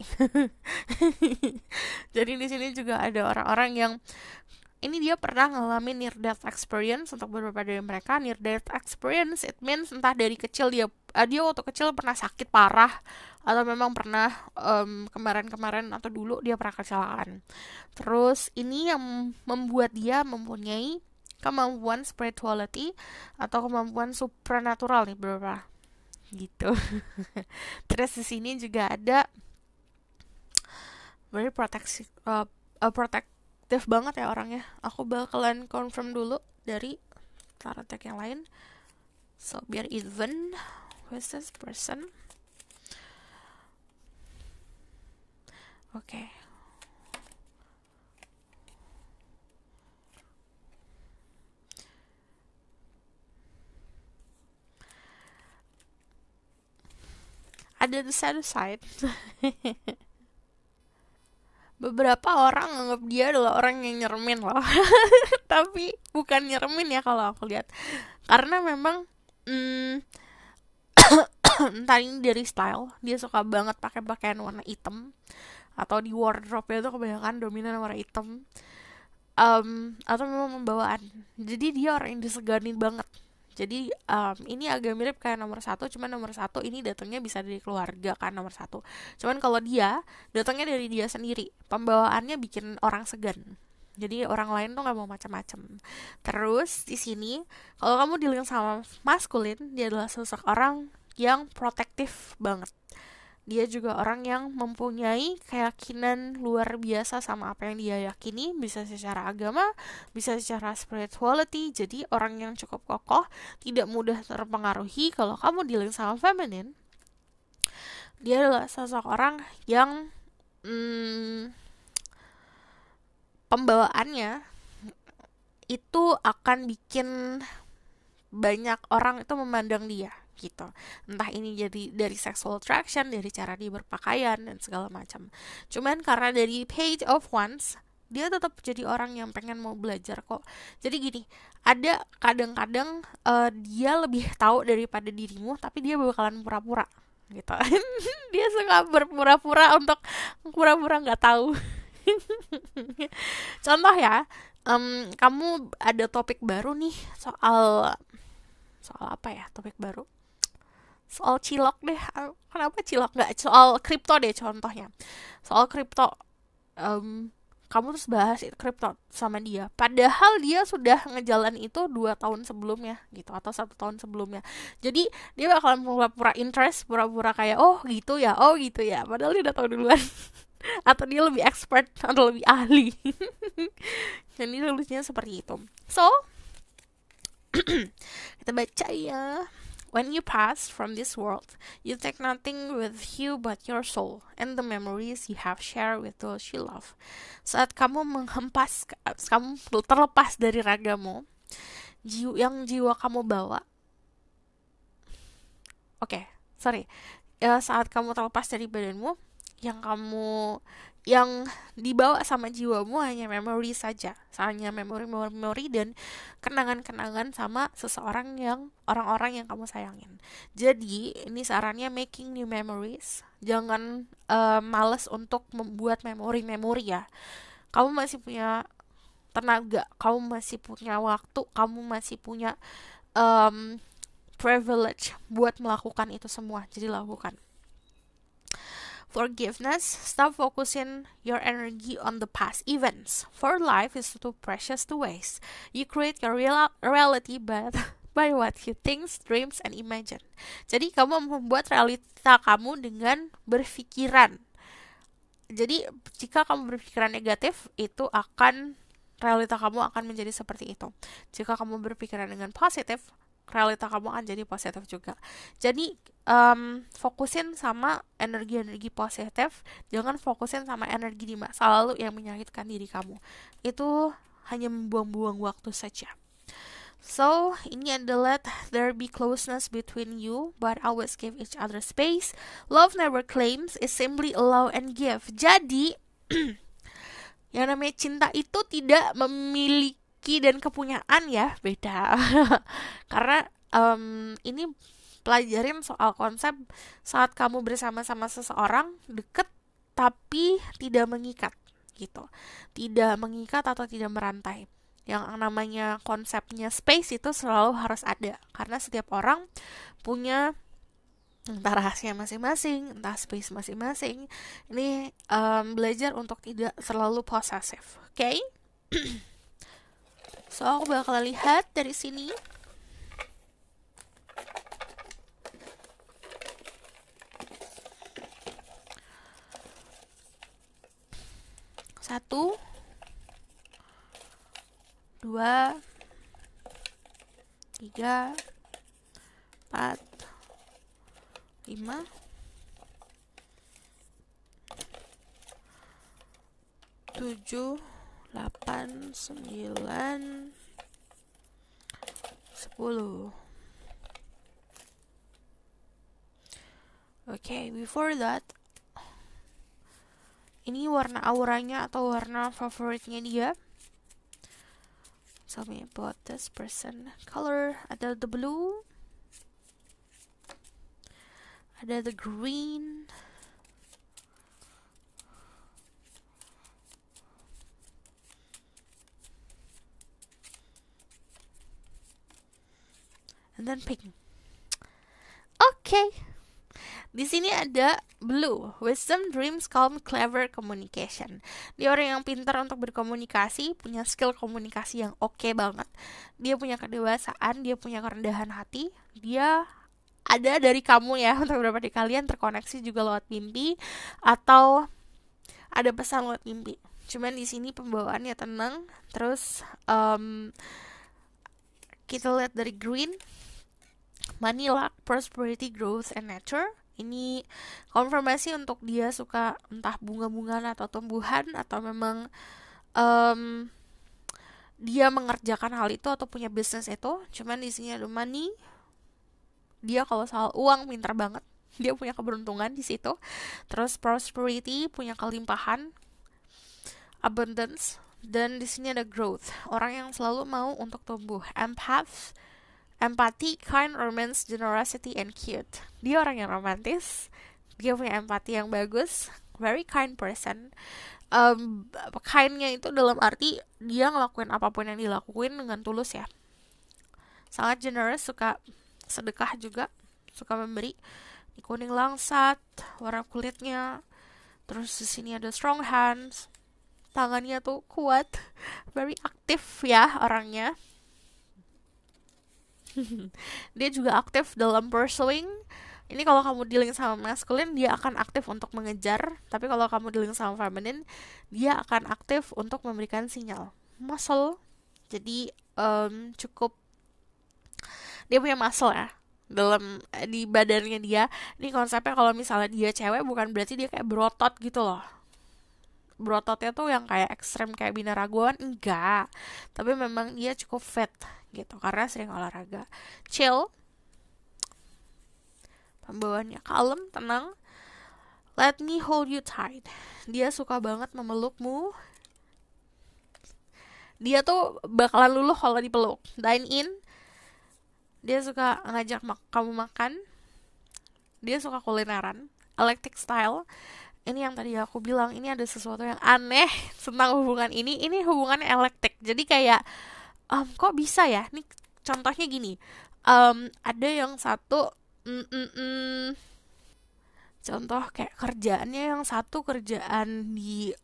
Speaker 1: Jadi di sini juga ada orang-orang yang ini dia pernah ngalamin near death experience. Untuk beberapa dari mereka near death experience it means entah dari kecil dia waktu kecil pernah sakit parah, atau memang pernah kemarin-kemarin atau dulu dia pernah kecelakaan. Terus ini yang membuat dia mempunyai kemampuan spirituality atau kemampuan supranatural nih beberapa gitu. Terus di sini juga ada very protective banget ya orangnya. Aku bakalan confirm dulu dari tarot yang lain. So biar even, who's this person? Oke. Ada the sad side. Beberapa orang anggap dia adalah orang yang nyeremin loh. Tapi bukan nyeremin ya kalau aku lihat. Karena memang entah ini dari style, dia suka banget pakai pakaian warna hitam, atau di wardrobe-nya tuh kebanyakan dominan warna hitam, atau memang pembawaan. Jadi dia orang yang diseganin banget. Jadi ini agak mirip kayak nomor 1, cuman nomor 1 ini datangnya bisa dari keluarga kan nomor 1. Cuman kalau dia datangnya dari dia sendiri, pembawaannya bikin orang segan. Jadi orang lain tuh nggak mau macam-macam. Terus di sini kalau kamu dealing sama maskulin, dia adalah seseorang yang protektif banget. Dia juga orang yang mempunyai keyakinan luar biasa sama apa yang dia yakini, bisa secara agama, bisa secara spirituality. Jadi orang yang cukup kokoh, tidak mudah terpengaruhi. Kalau kamu dealing sama feminine, dia adalah seseorang yang pembawaannya itu akan bikin banyak orang itu memandang dia gitu. Entah ini jadi dari sexual attraction, dari cara dia berpakaian dan segala macam. Cuman karena dari Page of Wands, dia tetap jadi orang yang pengen mau belajar kok. Jadi gini, ada kadang-kadang dia lebih tahu daripada dirimu, tapi dia bakalan pura-pura gitu. Dia suka berpura-pura untuk pura-pura nggak tahu. Contoh ya, kamu ada topik baru nih soal apa ya, topik baru soal cilok deh. Kenapa cilok, nggak soal kripto deh contohnya, soal kripto. Kamu terus bahas kripto sama dia, padahal dia sudah ngejalan itu 2 tahun sebelumnya gitu, atau 1 tahun sebelumnya. Jadi dia bakalan pura-pura interest, pura-pura kayak oh gitu ya, padahal dia udah tahu duluan. atau dia lebih expert atau lebih ahli. Dan ini tulisnya seperti itu. So, kita baca ya. When you pass from this world, you take nothing with you but your soul and the memories you have shared with those you love. Saat kamu menghempas, kamu terlepas dari ragamu, yang jiwa kamu bawa. Saat kamu terlepas dari badanmu, yang dibawa sama jiwamu hanya memori saja, hanya memori dan kenangan-kenangan sama orang-orang yang kamu sayangin. Jadi ini sarannya, making new memories. Jangan males untuk membuat memori-memori ya. Kamu masih punya tenaga, kamu masih punya waktu, kamu masih punya privilege buat melakukan itu semua. Jadi lakukan. Forgiveness. Stop focusing your energy on the past events, for life is too precious to waste. You create your reality by what you think, dreams, and imagine. Jadi kamu membuat realita kamu dengan berpikiran. Jadi jika kamu berpikiran negatif, realita kamu akan menjadi seperti itu. Jika kamu berpikiran dengan positif, realita kamu akan jadi positif juga. Jadi fokusin sama energi-energi positif, jangan fokusin sama energi di masa lalu yang menyakitkan diri kamu. Itu hanya membuang-buang waktu saja. So, ini adalah there be closeness between you, but always give each other space. Love never claims, it simply allow and give. Jadi, yang namanya cinta itu tidak memiliki dan kepunyaan ya, beda. Karena ini pelajarin soal konsep saat kamu bersama-sama seseorang, deket tapi tidak mengikat gitu. Tidak mengikat atau tidak merantai. Yang namanya konsepnya space itu selalu harus ada, karena setiap orang punya entah rahasia masing-masing, entah space masing-masing. Ini belajar untuk tidak terlalu posesif, oke? So, aku bakal lihat dari sini. Satu, 2, 3, 4, 5, 7, 8, 9, 10. Okay, before that, ini warna auranya atau warna favoritnya dia. Tell me about this person. Color, ada the blue, ada the green, and then pink. Okay. Di sini ada blue, wisdom, dreams, calm, clever, communication. Dia orang yang pintar untuk berkomunikasi, punya skill komunikasi yang oke banget. Dia punya kedewasaan, dia punya kerendahan hati. Dia ada dari kamu ya, untuk beberapa dari kalian terkoneksi juga lewat mimpi atau ada pesan lewat mimpi. Cuman di sini pembawaannya tenang. Terus kita lihat dari green, money, luck, prosperity, growth, and nature. Ini konfirmasi untuk dia suka entah bunga-bungaan atau tumbuhan, atau memang dia mengerjakan hal itu atau punya bisnis itu. Cuman di sini ada money. Dia kalau soal uang pintar banget. Dia punya keberuntungan di situ. Terus prosperity, punya kelimpahan, abundance, dan di sini ada growth. Orang yang selalu mau untuk tumbuh. Empath, empathy, kind, romance, generosity, and cute. Dia orang yang romantis. Dia punya empati yang bagus. Very kind person. Kindnya itu dalam arti dia ngelakuin apapun yang dilakuin dengan tulus ya. Sangat generous, suka sedekah juga, suka memberi. Ini kuning langsat, warna kulitnya. Terus di sini ada strong hands. Tangannya tuh kuat. Very aktif ya orangnya. Dia juga aktif dalam pursuing Ini kalau kamu dealing sama masculine, dia akan aktif untuk mengejar, tapi kalau kamu dealing sama feminine, dia akan aktif untuk memberikan sinyal. Muscle, jadi cukup, dia punya muscle ya dalam di badannya dia. Ini konsepnya kalau misalnya dia cewek bukan berarti dia kayak berotot gitu loh. Berototnya tuh yang kayak ekstrem kayak binaraguan, enggak, tapi memang dia cukup fit gitu karena sering olahraga. Chill, pembawaannya kalem, tenang. Let me hold you tight, dia suka banget memelukmu. Dia tuh bakalan luluh kalau dipeluk. Dine in, dia suka ngajak kamu makan. Dia suka kulineran. Electric style, ini yang tadi aku bilang, ini ada sesuatu yang aneh tentang hubungan ini. Ini hubungannya elektrik, jadi kayak kok bisa ya. Nih contohnya gini, ada yang satu contoh kayak kerjaannya, yang satu kerjaan di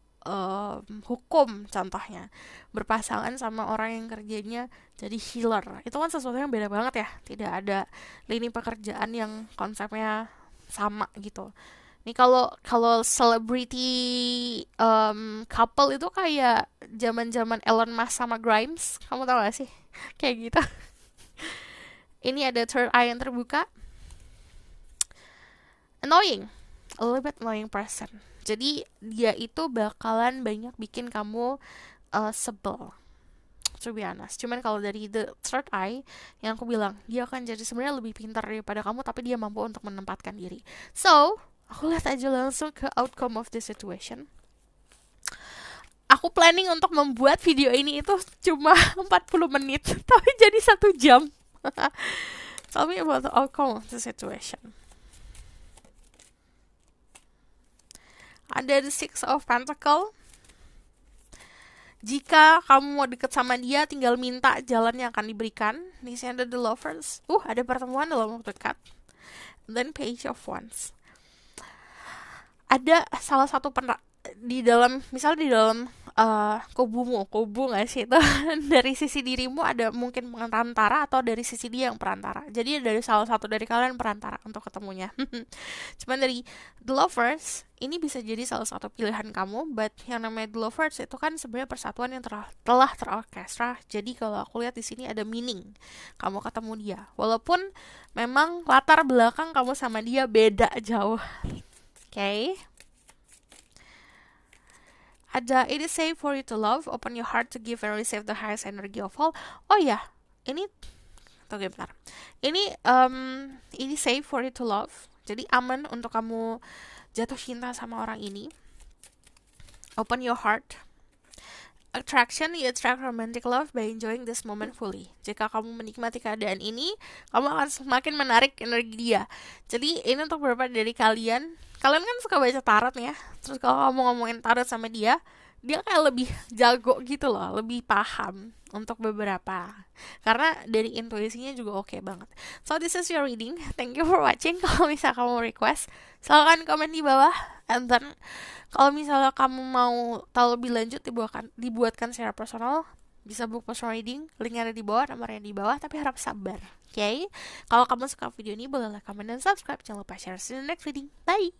Speaker 1: hukum contohnya, berpasangan sama orang yang kerjanya jadi healer. Itu kan sesuatu yang beda banget ya, tidak ada lini pekerjaan yang konsepnya sama gitu. Nih kalau celebrity couple itu kayak zaman-zaman Elon Musk sama Grimes, kamu tahu gak sih? Kayak gitu. Ini ada third eye yang terbuka. Annoying, a little bit annoying person. Jadi dia itu bakalan banyak bikin kamu sebel, to be honest. Cuman kalau dari the third eye yang aku bilang, dia akan jadi sebenarnya lebih pintar daripada kamu, tapi dia mampu untuk menempatkan diri. So, aku lihat aja langsung ke outcome of the situation. Aku planning untuk membuat video ini itu cuma 40 menit, tapi jadi 1 jam. Tell me about the outcome of the situation. Ada the Six of Pentacles. Jika kamu mau deket sama dia, tinggal minta, jalannya akan diberikan. Di sini ada the Lovers. Ada pertemuan dalam waktu dekat. Then Page of Wands. Ada salah satu di dalam, misal di dalam kubu nggak sih itu? Dari sisi dirimu ada mungkin perantara, atau dari sisi dia yang perantara. Jadi dari salah satu dari kalian perantara untuk ketemunya. Cuman dari the Lovers ini bisa jadi salah satu pilihan kamu, but yang namanya the Lovers itu kan sebenarnya persatuan yang telah terorkestra. Jadi kalau aku lihat di sini ada meaning kamu ketemu dia, walaupun memang latar belakang kamu sama dia beda jauh. Okay. Ada it is safe for you to love, open your heart to give and receive the highest energy of all. Oh ya, ini tunggu bentar. Ini it is safe for you to love. Jadi aman untuk kamu jatuh cinta sama orang ini. Open your heart. Attraction, you attract romantic love by enjoying this moment fully. Jika kamu menikmati keadaan ini, kamu akan semakin menarik energi dia. Jadi ini untuk beberapa dari kalian. Kalian kan suka baca tarot ya. Terus kalau kamu ngomongin tarot sama dia kayak lebih jago gitu loh, lebih paham untuk beberapa. Karena dari intuisinya juga oke banget. So this is your reading. Thank you for watching. Kalau misalnya kamu request, silahkan komen di bawah. And then kalau misalnya kamu mau tahu lebih lanjut, dibuatkan secara personal, bisa book personal reading. Linknya ada di bawah, nomornya di bawah. Tapi harap sabar. Okay? Kalau kamu suka video ini, boleh like, comment, dan subscribe. Jangan lupa share. See you in the next reading. Bye!